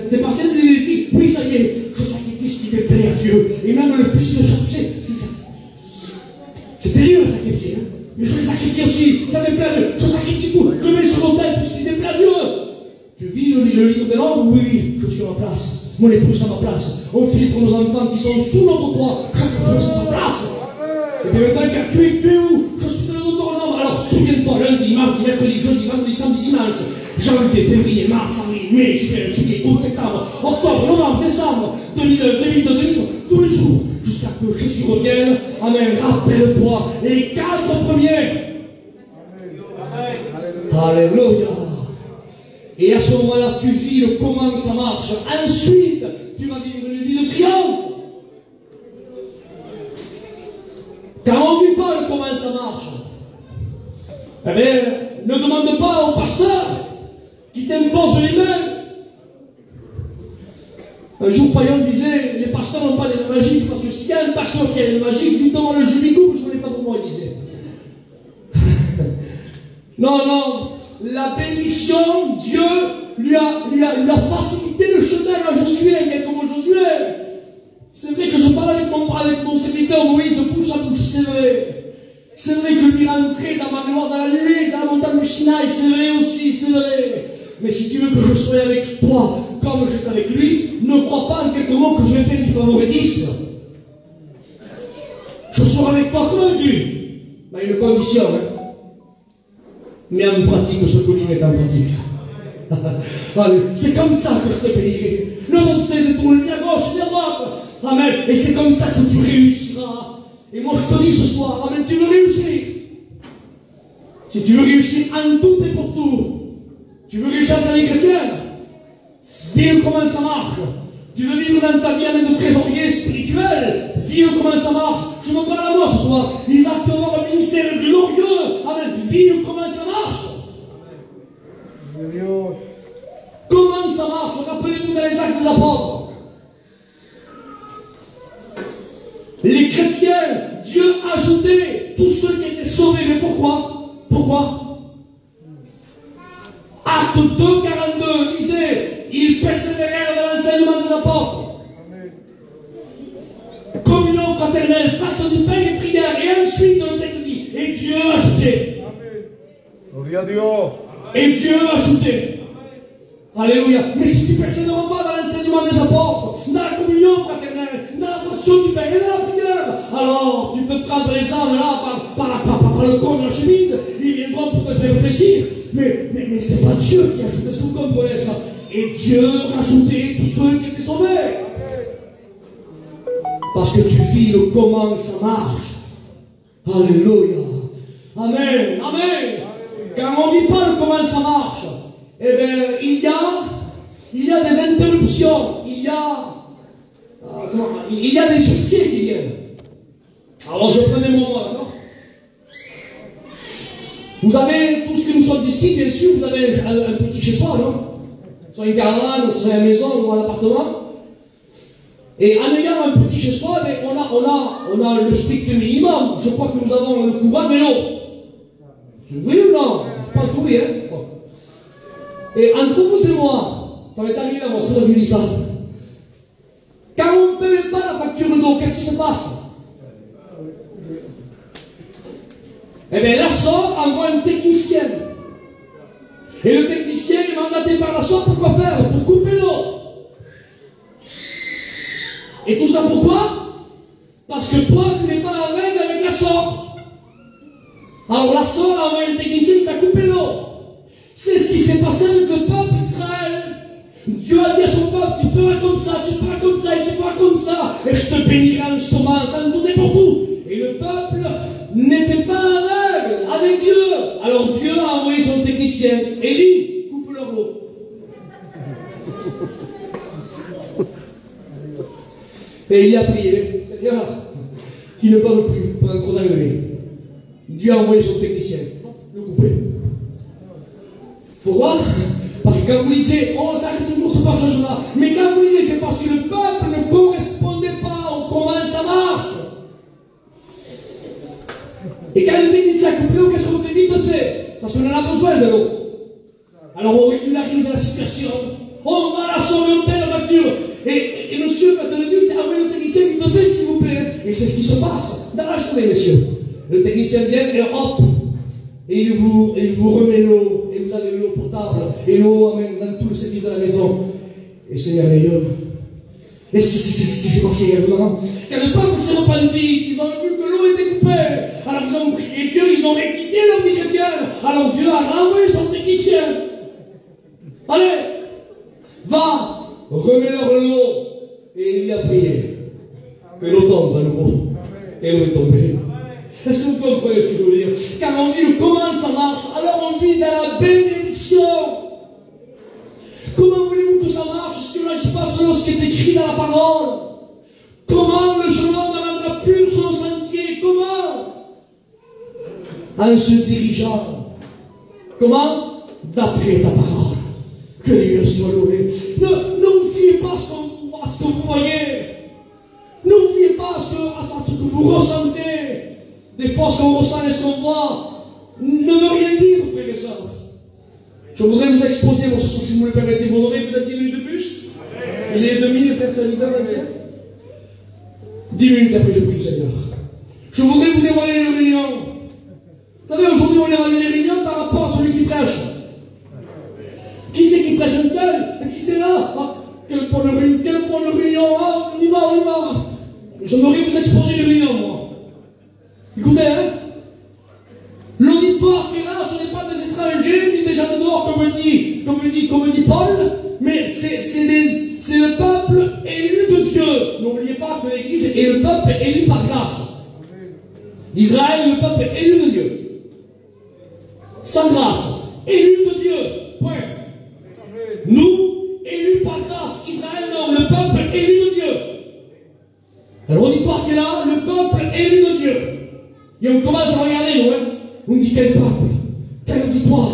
t'es passé de l'Égypte. Oui, ça y est, je sacrifie ce qui déplaît à Dieu. Et même le fusil de chat, tu sais, c'est périlleux à sacrifier. Hein? Mais je les sacrifie aussi. Ça déplaît à Dieu. Je sacrifie tout. Je mets sur l'autel tout ce qui déplaît à Dieu. Tu vis le livre de l'homme? Oui, je suis à ma place. Mon épouse à ma place. On filtre nos enfants qui sont sous notre toit. Chaque chose à sa place. Et puis maintenant, quand tu es où? Je suis dans le dos d'un homme. Alors souviens-toi, lundi, mardi, mercredi, jeudi, vendredi, samedi, dimanche, janvier, février, mars, avril, mai, juillet, août, septembre, octobre, novembre, décembre, 2002, tous les jours, jusqu'à ce que Jésus revienne. Amen. Rappelle-toi les 4 premiers. Alléluia. Et à ce moment-là, tu vis le comment ça marche. Ensuite, tu vas vivre une vie de triomphe. Car on ne vit pas le comment ça marche. Eh bien, ne demande pas au pasteur qui t'impose les mains. Un jour, Payon disait, les pasteurs n'ont pas les mains magiques, parce que s'il y a un pasteur qui a les mains magiques, dites-moi le jubilou, je ne l'ai pas pour moi, il disait. Non. La bénédiction, Dieu lui a facilité le chemin à Josué, il est comme Josué. C'est vrai que je parle avec mon serviteur Moïse bouche à bouche, c'est vrai. C'est vrai que lui rentrer dans ma mémoire, dans la nuée, dans la montagne du Sinaï, c'est vrai aussi, c'est vrai. Mais si tu veux que je sois avec toi comme j'étais avec lui, ne crois pas en quelques mots que je vais faire du favoritisme. Je serai avec toi comme avec lui. Mais une condition, hein. Mais en pratique, ce que lui met en pratique. Allez, c'est comme ça que je t'ai payé. Ne te détourne ni à gauche ni à droite. Amen. Et c'est comme ça que tu réussiras. Et moi je te dis ce soir, amen, tu veux réussir. Si tu veux réussir en tout et pour tout, tu veux réussir dans ta vie chrétienne, vis comment ça marche. Tu veux vivre dans ta vie avec de trésorier spirituel, vis comment ça marche. Je m'en parle à moi ce soir. Isaac, tu vas avoir un ministère glorieux. Amen. Vis comment ça marche. Comment ça marche? Rappelez-vous dans les actes des apôtres. Les chrétiens, Dieu ajoutait tous ceux qui étaient sauvés. Mais pourquoi? Acte 2, 42, disait, ils persévérèrent dans l'enseignement des apôtres. Communion fraternelle, fraction du pain et prière. Et ensuite, le texte dit, et Dieu ajoutait. Gloria a Dios. Et Dieu ajoutait. Alléluia. Mais si tu ne persévères pas dans l'enseignement des apôtres, dans la communion fraternelle, dans la fraction du pain et dans la prière, alors tu peux prendre les âmes là par le corps de la chemise, ils viendront pour te faire plaisir. Mais c'est pas Dieu qui ajoutait ce que vous comprenez ça. Et Dieu rajoutait tous ceux qui étaient sauvés. Parce que tu vis le comment ça marche. Alléluia. Amen. Amen. Quand on ne vit pas le comment ça marche, eh bien, il y a il y a des interruptions, il y a des soucis qui viennent. Alors je prends des moments, d'accord? Vous avez, tous que nous sommes ici, bien sûr, vous avez un petit chez soi, non? Soit une caravane, soit une maison, ou un appartement. Et en ayant un petit chez soi, on a le strict minimum. Je crois que nous avons le courant de l'eau. Oui ou non? Je pense que oui, hein? Bon. Et entre vous et moi, ça va être arrivé à moi, c'est pour ça que je dis ça. Quand on ne paye pas la facture d'eau, qu'est-ce qui se passe? Eh bien, la SOR envoie un technicien. Et le technicien est mandaté par la SOR pour quoi faire? Pour couper l'eau. Et tout ça pourquoi? Parce que toi, tu n'es pas en règle avec la SOR. Alors la SOR a envoyé un technicien qui t'a coupé l'eau. C'est ce qui s'est passé avec le peuple d'Israël. Dieu a dit à son peuple, tu feras comme ça, tu feras comme ça, et tu feras comme ça, et je te bénirai en semence, en tout et pour tout. Et le peuple n'était pas en règle avec Dieu. Alors Dieu a envoyé son technicien. Élie, coupe leur eau. Et il a prié, Seigneur, qui ne parle plus pendant 3 ans et demi. Dieu a envoyé son technicien. Le couper. Pourquoi? Parce que quand vous lisez, oh, ça arrive toujours ce passage-là. Mais quand vous lisez, c'est parce que le peuple ne correspondait pas au comment ça marche. Et quand le technicien a coupé l'eau, qu'est-ce qu'on fait vite fait? Parce qu'on en a besoin de l'eau. Alors on régularise la situation. On va la sauver, on paie la facture. Et monsieur, faites-le vite, envoyez le technicien qui te fait, s'il vous plaît. Et c'est ce qui se passe dans la journée, monsieur. Le technicien vient et hop, et il vous remet l'eau, et vous avez l'eau potable, et l'eau amène dans tout le service de la maison. Et c'est merveilleux. Et c'est ce qui s'est passé également. Quand le peuple s'est repenti, ils ont vu que l'eau était coupée. Alors ils ont prié Dieu, ils ont rectifié leur vie chrétienne. Alors Dieu a renvoyé son technicien. Allez, va, remets-leur l'eau. Et il a prié que l'eau tombe à nouveau. Et l'eau est tombée. Est-ce que vous comprenez ce que je veux dire? Quand on vit comment ça marche, alors on vit dans la bénédiction. Comment voulez-vous que ça marche si on n'agit pas selon ce qui est écrit dans la parole? Comment le jeune homme rendra pur son sentier? Comment? En se dirigeant. Comment? D'après ta parole. Que Dieu soit loué. Ne vous fiez pas à ce que vous voyez. Ne vous fiez pas à ce que vous ressentez. Des fois, ce qu'on ressent et ce qu'on voit ne veut rien dire, frères et sœurs. Je voudrais vous exposer, bon, ce soir, si vous me le permettez, vous aurez peut-être 10 minutes de plus. Il est 2000, Père Saint-Victor, 10 minutes après, je prie le Seigneur. Je voudrais vous dévoiler les réunions. Vous savez, aujourd'hui, on évalue les réunions par rapport à celui qui prêche. Qui c'est qui prêche un tel? Qui c'est là? Ah, quel point de réunion? Ah, on y va. J'aimerais vous exposer les réunions, moi. Écoutez, hein? L'auditoire qui est là, ce n'est pas des étrangers ni des gens de dehors, comme dit Paul, mais c'est le peuple élu de Dieu. N'oubliez pas que l'Église est le peuple élu par grâce. Israël est le peuple élu de Dieu. Sans grâce. Élu de Dieu. Point. Nous, élus par grâce. Israël, non. Le peuple élu de Dieu. Alors, l'auditoire qui est là, le peuple élu de Dieu. Et on commence à regarder, nous, hein. On dit quel peuple, quelle auditoire.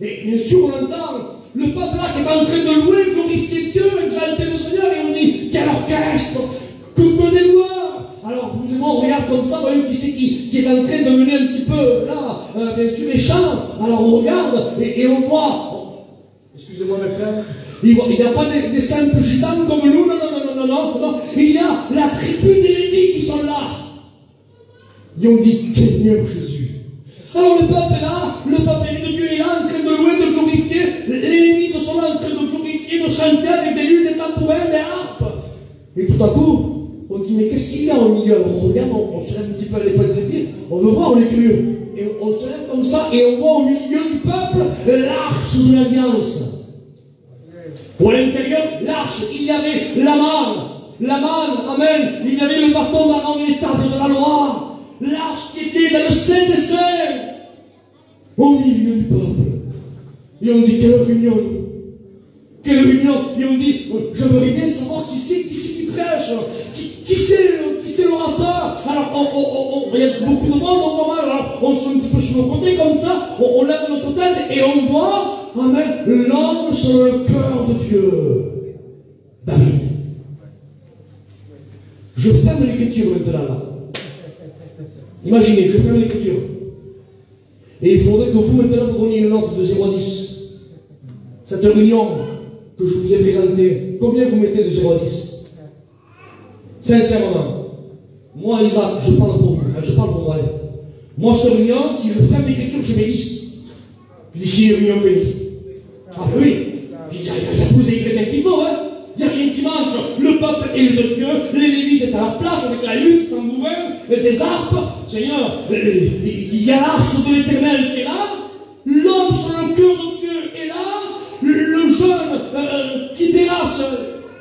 Et bien sûr, on entend le peuple là qui est en train de louer, glorifier Dieu, exalter le Seigneur, et on dit quel orchestre, que des loueurs. Alors, vous et moi, on regarde comme ça, voyons qui c'est qui est en train de mener un petit peu, là, bien sûr, les chants. Alors, on regarde et on voit. Excusez-moi, mes frères. Il n'y a pas des simples gitans comme nous, non. Il y a la tribu des Lévites qui sont là. Et on dit, Seigneur Jésus. Alors le peuple est là, le peuple de Dieu est là, en train de louer, de glorifier. Les Lévites sont là en train de glorifier, de chanter avec des luttes, des tambourins, des harpes. Et tout à coup, on dit, mais qu'est-ce qu'il y a au milieu? On regarde, on se lève un petit peu à l'épaule des pieds, on veut voir, on est curieux. Et on se lève comme ça, et on voit au milieu du peuple l'arche de l'alliance. Pour l'intérieur, l'arche, il y avait la manne, amen. Il y avait le bâton d'Aaron et les tables de la loi. L'arche qui était dans le Saint des Saints, au milieu du peuple. Et on dit quelle réunion. Quelle réunion? Et on dit, j'aimerais bien savoir qui c'est qui prêche, qui c'est l'orateur. Alors, il y a beaucoup de monde, on voit mal, alors on se met un petit peu sur le côté comme ça, on lève notre tête et on voit, amen, l'homme sur le cœur de Dieu. David. Je ferme l'écriture maintenant là. Imaginez, je ferme l'écriture. Et il faudrait que vous maintenant vous preniez une note de 0 à 10. Cette réunion que je vous ai présentée, combien vous mettez de 0 à 10? Sincèrement. Moi, Isaac, je parle pour vous. Je parle pour moi. Allez. Moi, cette réunion, si je ferme l'écriture, je mets 10. Je dis, si une réunion bénie. Ah ben oui. Je dis, il y a tous les chrétiens qu'il faut, hein. Il n'y a rien qui manque. Le peuple est de Dieu. Les Lévites est à la place avec la lutte, tambourin, des harpes. Seigneur, il y a l'arche de l'Éternel qui est là. L'homme sur le cœur de Dieu est là. Le jeune qui terrasse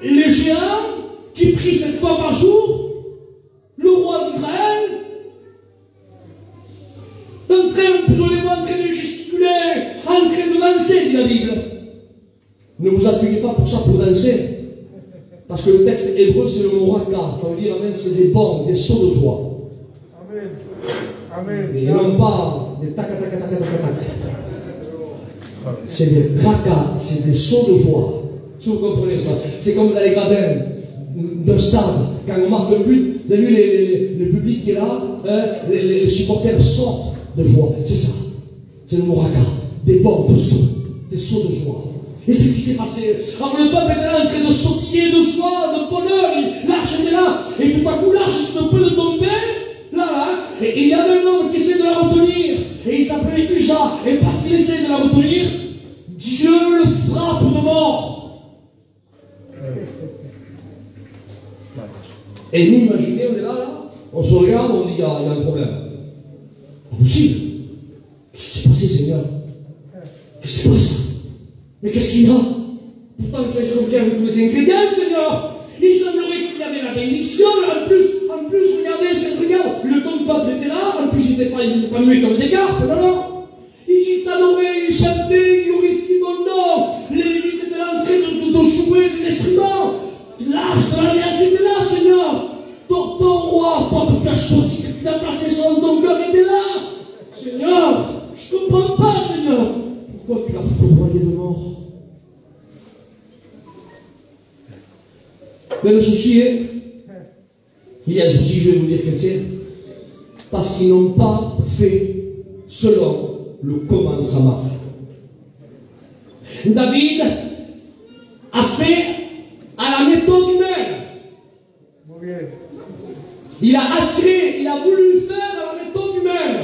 les géants, qui prie 7 fois par jour. Le roi d'Israël. Vous allez voir en train de gesticuler, en train de danser, dit la Bible. Ne vous appuyez pas pour ça pour danser. Parce que le texte hébreu, c'est le mot raka. Ça veut dire, amen, c'est des bonds, des sauts de joie. Amen. Amen. Et non pas des tac. C'est des raka, c'est des sauts de joie. Si vous comprenez ça. C'est comme dans les gradins d'un stade. Quand on marque un but, vous avez vu le public qui est là, hein, les supporters sortent de joie. C'est ça. C'est le mot raka. Des bonds, des sauts de joie. Et c'est ce qui s'est passé. Alors le peuple était là en train de sautiller de joie, de bonheur. L'arche était là. Et tout à coup, l'arche se peut de tomber. Là. Et il y avait un homme qui essayait de la retenir. Et il s'appelait Usa. Et parce qu'il essayait de la retenir, Dieu le frappe de mort. Et nous, imaginez, on est là. On se regarde, on dit, il y a un problème. Impossible. Qu'est-ce qui s'est passé, Seigneur? Qu'est-ce qui s'est passé? Mais qu'est-ce qu'il y a? Pourtant, c'est je avec tous les ingrédients, Seigneur. Il semblerait qu'il y avait la bénédiction. En plus, regarde, le ton peuple était là. En plus, ils n'étaient pas muets comme des carpes, non. Il t'adorait, il chantait, il glorifiait ton nom. Les Lévites étaient là en train de jouer des instruments. L'arche de l'alliance était là, Seigneur. Ton roi, toi, te faire choisir que tu as placé sur ton cœur, était là. Seigneur, je ne comprends pas, Seigneur. Pourquoi tu l'as foudroyé de mort? Mais le souci est, il y a un souci, je vais vous dire quel c'est, parce qu'ils n'ont pas fait selon le comment ça marche. David a fait à la méthode humaine. Il a attiré, il a voulu faire à la méthode humaine,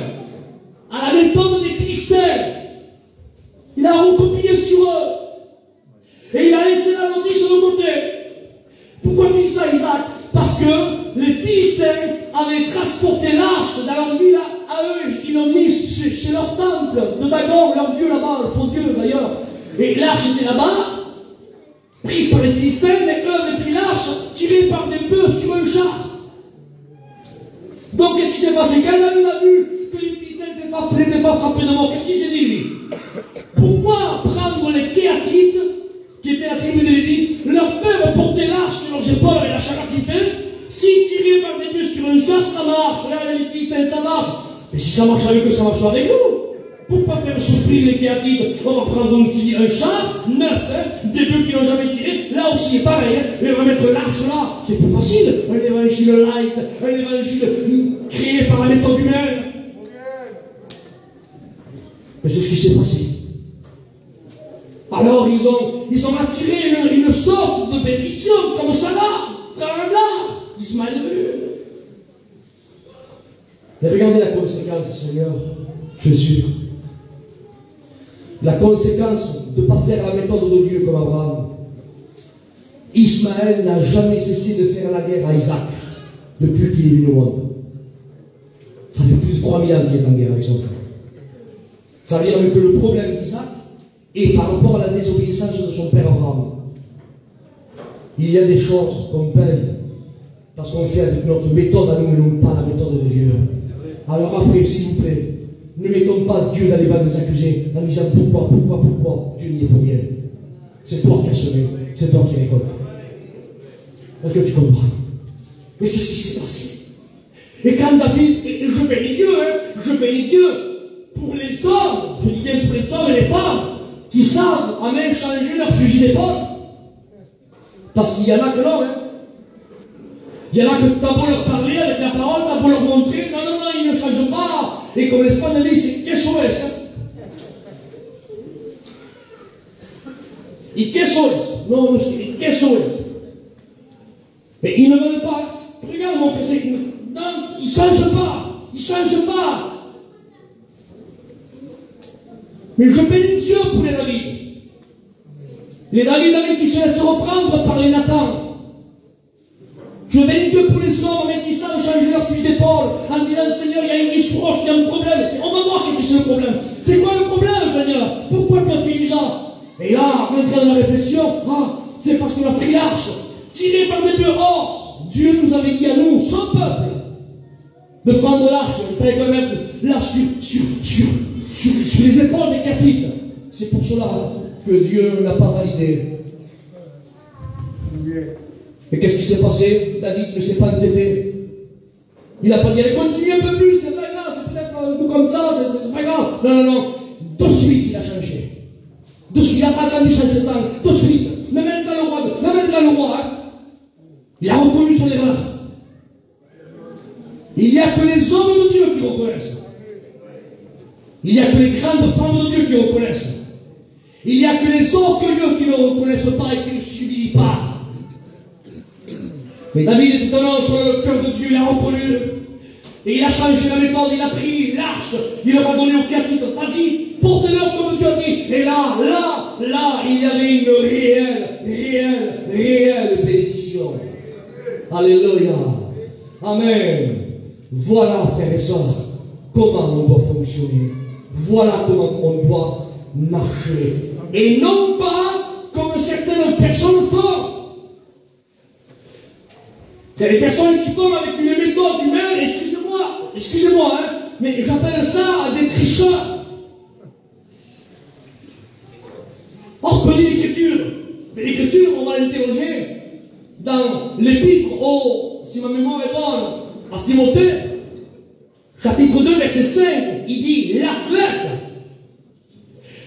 à la méthode des Philistins. Il a recopié sur eux. Et il a laissé la notice de côté. Pourquoi tu dis ça, Isaac? Parce que les Philistins avaient transporté l'arche dans leur ville à eux. Ils l'ont mis chez leur temple de Dagon, leur dieu là-bas, le faux dieu d'ailleurs. Et l'arche était là-bas, prise par les Philistins, mais eux avaient pris l'arche, tirée par des bœufs sur un char. Donc qu'est-ce qui s'est passé? Quand David a vu que les Philistins n'étaient pas frappés de mort, qu'est-ce qu'il s'est dit, lui? Pourquoi prendre les Kéatites, qui étaient la tribu de Lévi, leur faire porter l'arche sur leurs épaules et la charrette qui fait? Si tiré par des bœufs sur un char, ça marche. Là, les Philistins, ça marche. Mais si ça marche avec eux, ça marche avec nous. Pourquoi faire souffrir les Kéatites? On va prendre aussi un char neuf, des bœufs qui n'ont jamais tiré. Là aussi, pareil. Et on va mettre l'arche là. C'est plus facile. Un évangile light, un évangile créé par la méthode humaine. Mais c'est ce qui s'est passé. Alors ils ont attiré une sorte de bénédiction, comme ça là, Ismaël est venu. Mais regardez la conséquence, Seigneur, Jésus. La conséquence de ne pas faire la méthode de Dieu comme Abraham. Ismaël n'a jamais cessé de faire la guerre à Isaac depuis qu'il est venu au monde. Ça fait plus de 3000 ans qu'il est en guerre avec son frère. Ça veut dire que le problème d'Isaac est par rapport à la désobéissance de son père Abraham. Il y a des choses qu'on paye parce qu'on fait avec notre méthode à nous et non pas la méthode de Dieu. Alors après, s'il vous plaît, ne mettons pas Dieu dans les bancs des accusés en disant pourquoi Dieu n'y est pour rien. c'est toi qui as semé, c'est toi qui récolte. Est-ce que tu comprends? Mais c'est ce qui s'est passé. Et quand David, et je bénis Dieu, je bénis Dieu pour les hommes, je dis bien pour les hommes et les femmes, qui savent en même changer leur fusil d'épaule. Parce qu'il y en a que non, Il y en a que t'as beau leur parler avec la parole, t'as beau leur montrer, non, non, non, ils ne changent pas. Et comme l'Espagne dit, c'est SOS. Et SOS. Non, non, c'est SOS. Mais ils ne veulent pas. Regarde mon PC. Non, ils ne changent pas. Ils ne changent pas. Mais je bénis Dieu pour les David. Les David qui se laissent reprendre par les Nathan. Je bénis Dieu pour les hommes qui savent changer leur fusil d'épaule en disant Seigneur, il y a une qui se proche, il y a un problème. On va voir qu'est-ce que c'est le problème. C'est quoi le problème, Seigneur? Pourquoi tu as fait ça? Et là, rentrant dans la réflexion, c'est parce qu'on a pris l'arche, tiré par des bœufs. Or, Dieu nous avait dit à nous, son peuple, de prendre l'arche. Il fallait quand même mettre l'arche sur les épaules des captifs. C'est pour cela que Dieu n'a pas validé. Et qu'est-ce qui s'est passé? David ne s'est pas entêté. Il n'a pas dit, allez, continue un peu plus, c'est pas grave, c'est peut-être un coup comme ça, c'est pas grave. Non, non, non. De suite, il a changé. De suite, il n'a pas attendu 107 ans. De suite. Même dans le roi, il a reconnu son erreur. Il n'y a que les hommes de Dieu qui reconnaissent. Il n'y a que les grandes femmes de Dieu qui reconnaissent. Il n'y a que les orgueilleux qui ne reconnaissent pas et qui ne s'humilient pas. Mais David est tout un homme sur le cœur de Dieu, il a reconnu. Et il a changé la méthode, il a pris l'arche, il leur a donné au captif. Vas-y, portez-leur comme Dieu a dit. Et là, il y avait une réelle bénédiction. Alléluia. Amen. Voilà, frères et sœurs, comment on doit fonctionner. Voilà comment on doit marcher. Et non pas comme certaines personnes font. Il y a des personnes qui font avec une méthode humaine, excusez-moi, mais j'appelle ça des tricheurs. Or, que dit l'Écriture? Mais l'Écriture, on va l'interroger dans l'épître si ma mémoire est bonne, à Timothée, chapitre 2, verset 5, il dit, l'athlète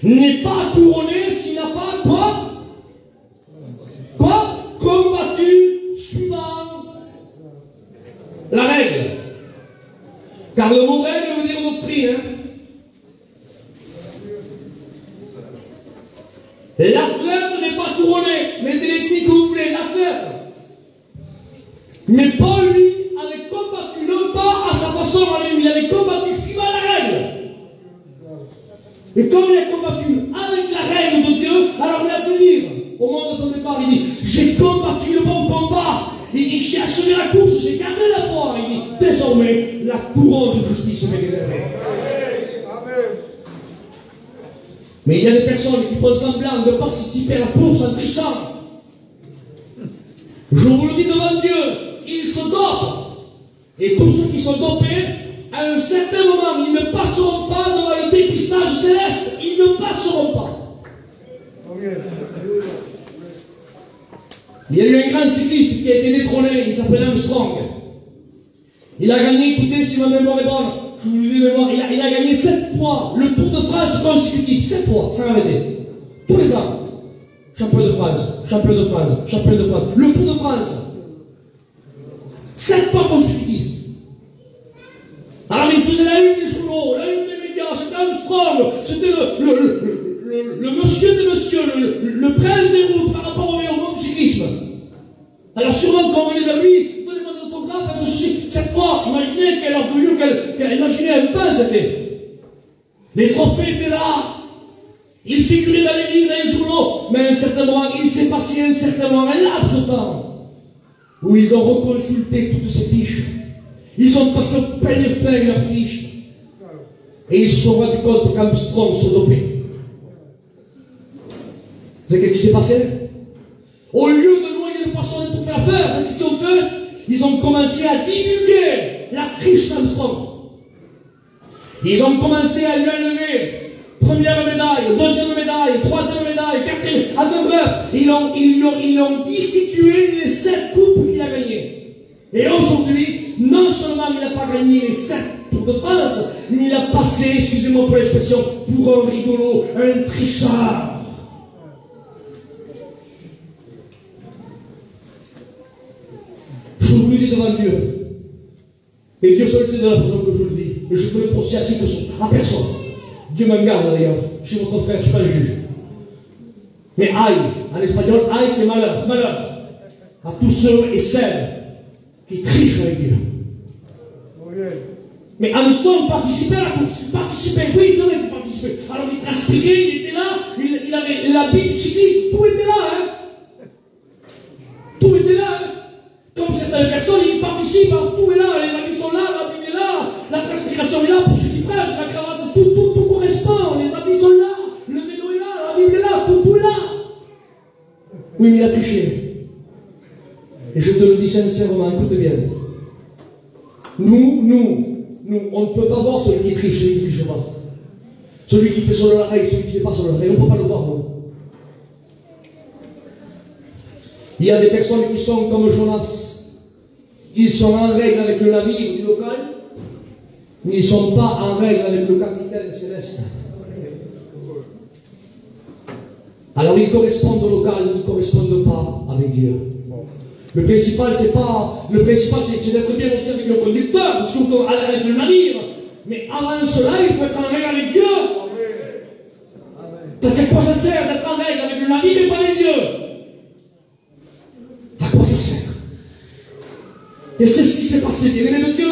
n'est pas couronné s'il n'a pas combattu suivant la règle. Car le mot règle veut dire doctrine. L'athlète n'est pas couronné. Mettez l'ethnie que vous voulez, l'athlète. Mais Paul, lui, avait combattu, non pas à sa façon à lui, il avait combattu suivant la règle. Et comme il a combattu avec la règle de Dieu, alors il a pu dire, au moment de son départ, il dit, j'ai combattu le bon combat. Il dit, j'ai achevé la course, j'ai gardé la foi. Il dit, désormais, la couronne de justice m'est réservée. Mais il y a des personnes qui font semblant de participer à la course en trichant. Je vous le dis devant Dieu, ils se dopent. Et tous ceux qui sont dopés, à un certain moment, ils ne passeront pas devant le dépistage céleste. Ils ne passeront pas. Il y a eu un grand cycliste qui a été détrôné, il s'appelle Armstrong. Il a gagné, écoutez, si ma mémoire est bonne, je vous le dis de mémoire, il a gagné 7 fois le Tour de France consécutif, 7 fois, sans arrêter. Tous les ans. Champion de France, le Tour de France. 7 fois consécutifs. Alors il faisait la une des journaux, la une des médias, c'était Armstrong, c'était le monsieur des messieurs, le prince des routes par rapport au monde du cyclisme. Alors sûrement quand on venait vers lui, donnez-moi des autographes, faites ceci. Cette fois, imaginez quel orgueilleux, imaginez un pain c'était. Les trophées étaient là. Il figurait dans les livres, dans les journaux. Mais à un certain moment, il s'est passé un certain moment, un laps de temps, où ils ont reconsulté toutes ces fiches. Ils ont passé au peigne fin leurs fiches. Et ils se sont rendus compte qu'Armstrong se dopait. Vous savez qu'est-ce qui s'est passé? Au lieu de noyer le poisson et de tout faire faire, qu'est-ce qu'ils ont fait? Ils ont commencé à divulguer la triche d'Armstrong. Ils ont commencé à lui enlever Première médaille, deuxième médaille, troisième médaille, quatrième. Enfin bref, ils l'ont destitué les 7 coupes qu'il a gagnées. Et aujourd'hui, non seulement il n'a pas gagné les 7 Tours de France, mais il a passé, excusez-moi pour l'expression, pour un rigolo, un tricheur. Je vous le dis devant Dieu. Et Dieu seul sait de la façon que je le dis. Et je fais le procès à qui que ce soit, à personne. Dieu m'en garde d'ailleurs. Je suis votre frère, je ne suis pas le juge. Mais aïe, en espagnol, aïe c'est malheur, malheur. À tous ceux et celles qui trichent avec Dieu. Mais en histoire, il participait à la course. Il participait, oui, c'est vrai qu'il participait. Alors il transpirait, il était là, il avait l'habit du cycliste, tout était là, hein. Tout était là, hein. Comme certaines personnes, ils participent, hein. Tout est là, les habits sont là, la Bible est là, la transpiration est là pour ceux qui prêchent, la cravate, tout correspond, les habits sont là, le vélo est là, la Bible est là, tout est là. Oui, mais il a triché. Et je te le dis sincèrement, écoute bien. Nous, on ne peut pas voir celui qui triche, celui qui ne triche pas. Celui qui fait selon la règle, celui qui ne fait pas selon la règle, on ne peut pas le voir, non. Il y a des personnes qui sont comme Jonas. Ils sont en règle avec le navire du local, mais ils ne sont pas en règle avec le capitaine céleste. Alors ils correspondent au local, ils ne correspondent pas avec Dieu. Le principal, c'est d'être bien aussi avec le conducteur, surtout avec le navire. Mais avant cela, il faut être en règle avec Dieu. Parce qu'à quoi ça sert d'être en règle avec le navire et pas avec Dieu? À quoi ça sert? Et c'est ce qui s'est passé, bien aimé de Dieu.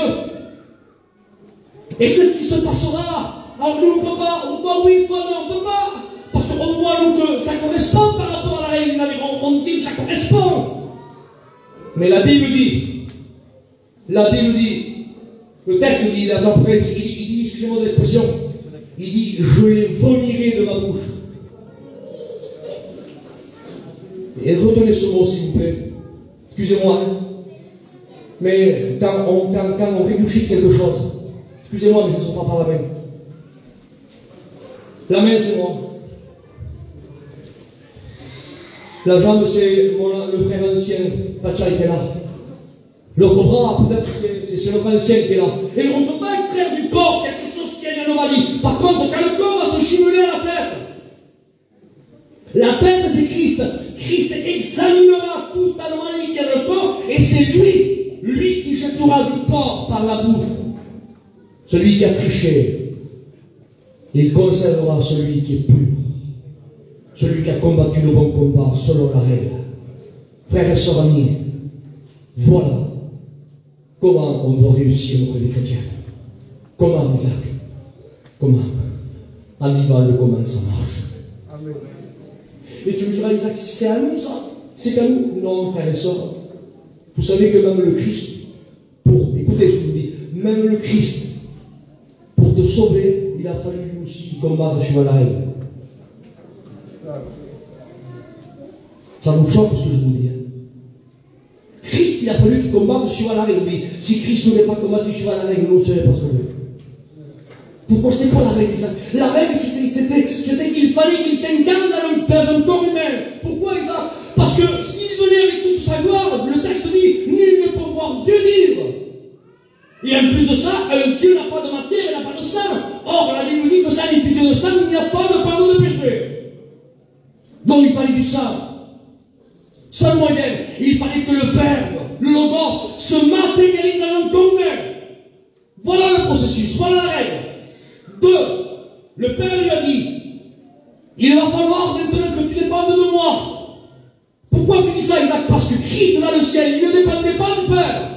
Et c'est ce qui se passera. Alors nous, on ne peut pas, oui, toi non, on ne peut pas. Parce qu'on voit nous que ça correspond par rapport à la règle du navire. On dit que ça correspond. Mais la Bible dit, le texte dit, il dit, excusez-moi de l'expression, il dit, je les vomirai de ma bouche. Et retenez ce mot, s'il vous plaît. Excusez-moi, hein. Mais quand on régurgite quelque chose, excusez-moi, mais ça ne sort pas par la main. La main, c'est moi. La jambe, c'est le frère ancien, Pachaï, qui est là. L'autre bras, peut-être, c'est notre ancien qui est là. Et on ne peut pas extraire du corps quelque chose qui a une anomalie. Par contre, quand le corps va se jumeler à la tête, c'est Christ. Christ examinera toute anomalie qu'il y a dans le corps, et c'est lui qui jettera du corps par la bouche. Celui qui a triché, il conservera celui qui est pur. Celui qui a combattu le bon combat selon la règle. Frères et sœurs amis, voilà comment on doit réussir notre vie chrétienne. Comment, Isaac? Comment? En vivant le comment ça marche. Amen. Et tu me diras, Isaac, c'est à nous ça? C'est qu'à nous? Non, frères et sœurs. Vous savez que même le Christ, écoutez, je vous dis, même le Christ, pour te sauver, il a fallu lui aussi combattre sur la règle. Ça vous choque ce que je vous dis. Christ, il a fallu qu'il combatte sur la règle. Mais si Christ n'aurait pas combattu sur la règle, nous ne serions pas sauvés. Pourquoi c'était quoi la règle? La règle, c'était qu'il fallait qu'il s'incarne dans un corps humain. Pourquoi Isaac? Parce que s'il venait avec toute sa gloire, le texte dit, nul ne peut voir Dieu vivre. Et en plus de ça, un Dieu n'a pas de matière, il n'a pas de sang. Or, la Bible dit que ça, les figures de sang, il n'y a pas de pardon de péché. Donc il fallait du sang. Sans moyen. Il fallait que le verbe, le logos, se matérialise dans un corps humain. Voilà le processus, voilà la règle. 2. Le Père lui a dit, il va falloir maintenant que tu dépendes de moi. Pourquoi tu dis ça, Isaac? Parce que Christ dans le ciel, il ne dépendait pas du Père.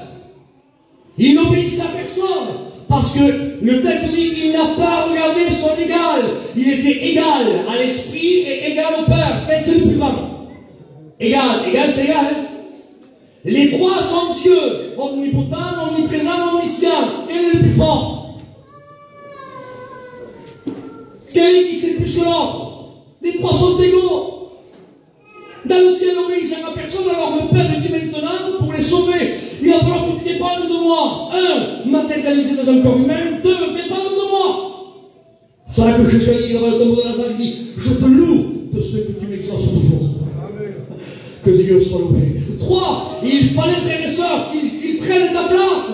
Il n'obéissait à personne. Parce que le texte dit qu'il n'a pas regardé son égal. Il était égal à l'esprit et égal au Père. Quel c'est le plus grand? Égal c'est égal. Hein? Les trois sont Dieu. Omnipotent, omniprésent, omniscient. Quel est le plus fort? Quel est qui sait plus que l'autre? Les trois sont égaux. Dans le ciel, n'obéissant à personne, alors le Père dit maintenant, pour les sauver, il va falloir que tu dépendes de moi. 1. Matérialiser dans un corps humain. 2. Dépendre de moi. C'est là que Jésus a dit dans le tombeau de Lazare, il dit, je te loue de ce que tu m'exauces toujours. Que Dieu soit loué. 3, il fallait, frères et sœurs, qu'ils prennent ta place.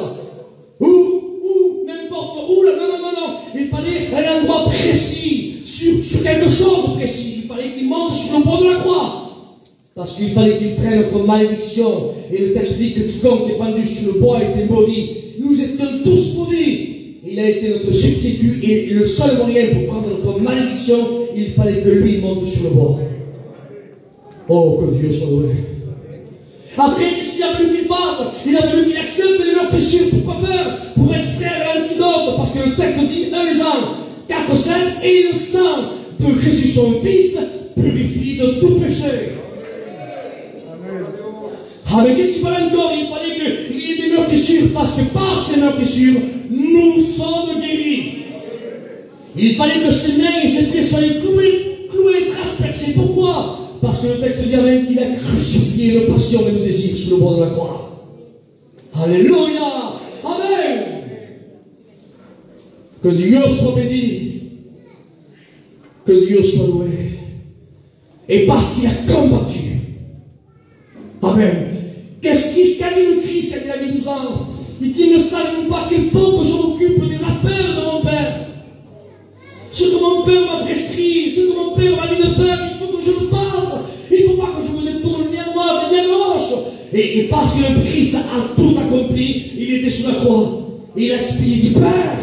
Ou, n'importe où, là, non. Il fallait un endroit précis, sur quelque chose précis. Il fallait qu'ils montent sur le bois de la croix. Parce qu'il fallait qu'ils prennent notre malédiction. Et le texte dit que quiconque est pendu sur le bois était maudit. Nous étions tous maudits. Il a été notre substitut et le seul moyen pour prendre notre malédiction, il fallait que lui monte sur le bois. Oh, que Dieu soit loué. Après, qu'est-ce qu'il a fallu qu'il fasse? Il a fallu qu'il accepte les meurtrissures. Pourquoi faire? Pour extraire l'antidote. Parce que le texte dit 1 Jean 4,7 et le sang de Jésus son Fils purifie de tout péché. Ah, mais qu'est-ce qu'il fallait encore? Il fallait qu'il y ait des meurtrissures, parce que par ces meurtrissures, nous sommes guéris. Il fallait que ses mains et ses pieds soient cloués, transpercés. Pourquoi? Parce que le texte dit même qu'il a crucifié nos passions et nos désirs sur le bord de la croix. Alléluia! Amen! Que Dieu soit béni. Que Dieu soit loué. Et parce qu'il a combattu. Amen. Qu'est-ce qu'a dit le Christ quand il avait 12 ans? Il dit, ne savez-vous pas qu'il faut que je m'occupe des affaires de mon Père? Ce que mon Père m'a prescrit, ce que mon Père m'a dit de faire, il faut que je le fasse. Il ne faut pas que je me détourne ni à droite ni à gauche. Et parce que le Christ a tout accompli, il était sur la croix. Et il a expliqué, il dit, Père,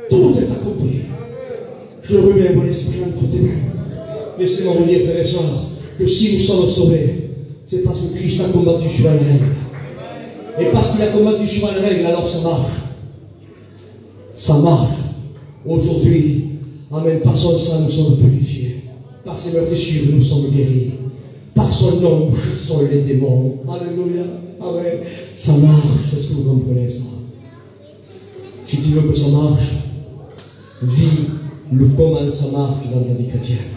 tout est accompli. Je remets mon esprit entre tes mains. Laissez-moi vous dire, frères et sœurs, que si nous sommes sauvés, c'est parce que Christ a combattu sur une règle. Et parce qu'il a combattu sur une règle, alors ça marche. Ça marche. Aujourd'hui, amen, par son sang, nous sommes purifiés. Par ses meurtrissures, nous sommes guéris. Par son nom, nous chassons les démons. Alléluia. Amen. Ça marche. Est-ce que vous comprenez ça? Si tu veux que ça marche, vis le comment ça marche dans ta vie chrétienne.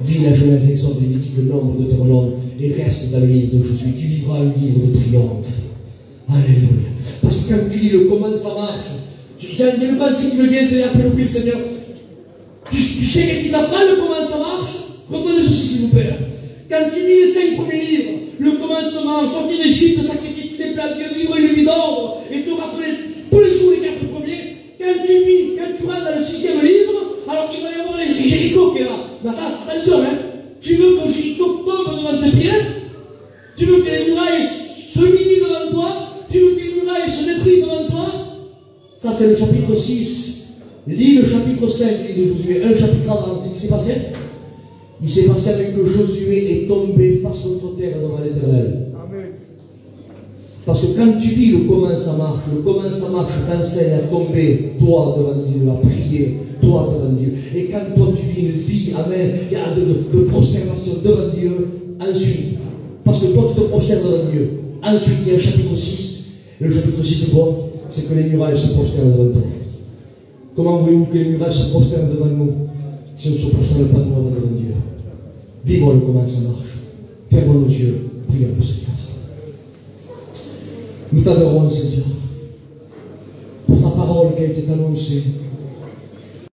Vis la Genèse, Exode, Lévitique, le Nombre, Deutéronome, et reste dans le livre de Josué. Tu vivras un livre de triomphe. Alléluia. Parce que quand tu lis le comment ça marche, il y a une pensée qui me vient, c'est après le Seigneur. Tu sais qu'est-ce qui t'apprend, le comment ça marche? Retenez ceci, s'il vous plaît. Quand tu lis les 5 premiers livres, le commencement, sortir d'Égypte, sacrifice des plats, Dieu vivre et le vie d'ordre, et te rappeler tous les jours les 4 premiers, quand tu rentres dans le 6e livre, alors il va y avoir les Jéricho qui est là. Mais attention, hein, tu veux que Jéricho tombe devant tes pieds? Tu veux que les murailles se humilient devant toi? Tu veux que les murailles se détruisent devant toi? Ça, c'est le chapitre 6. Lis le chapitre 5 de Josué, un chapitre avant. Qu'est-ce qui s'est passé? Il s'est passé avec que Josué est tombé face contre terre devant l'Éternel. Parce que quand tu vis le comment ça marche t'enseigne à tomber, toi devant Dieu, à prier, toi devant Dieu. Et quand toi tu vis une vie, amen, de prosternation devant Dieu, ensuite, parce que toi tu te prosternes devant Dieu, ensuite il y a le chapitre 6. Et le chapitre 6 c'est quoi? C'est que les murailles se prosternent devant toi. Comment voulez-vous que les murailles se prosternent devant nous si on ne se prosterne pas devant Dieu? Vivons le comment ça marche. Fermons nos yeux, prions le Seigneur. Nous t'adorons, Seigneur, pour ta parole qui a été annoncée.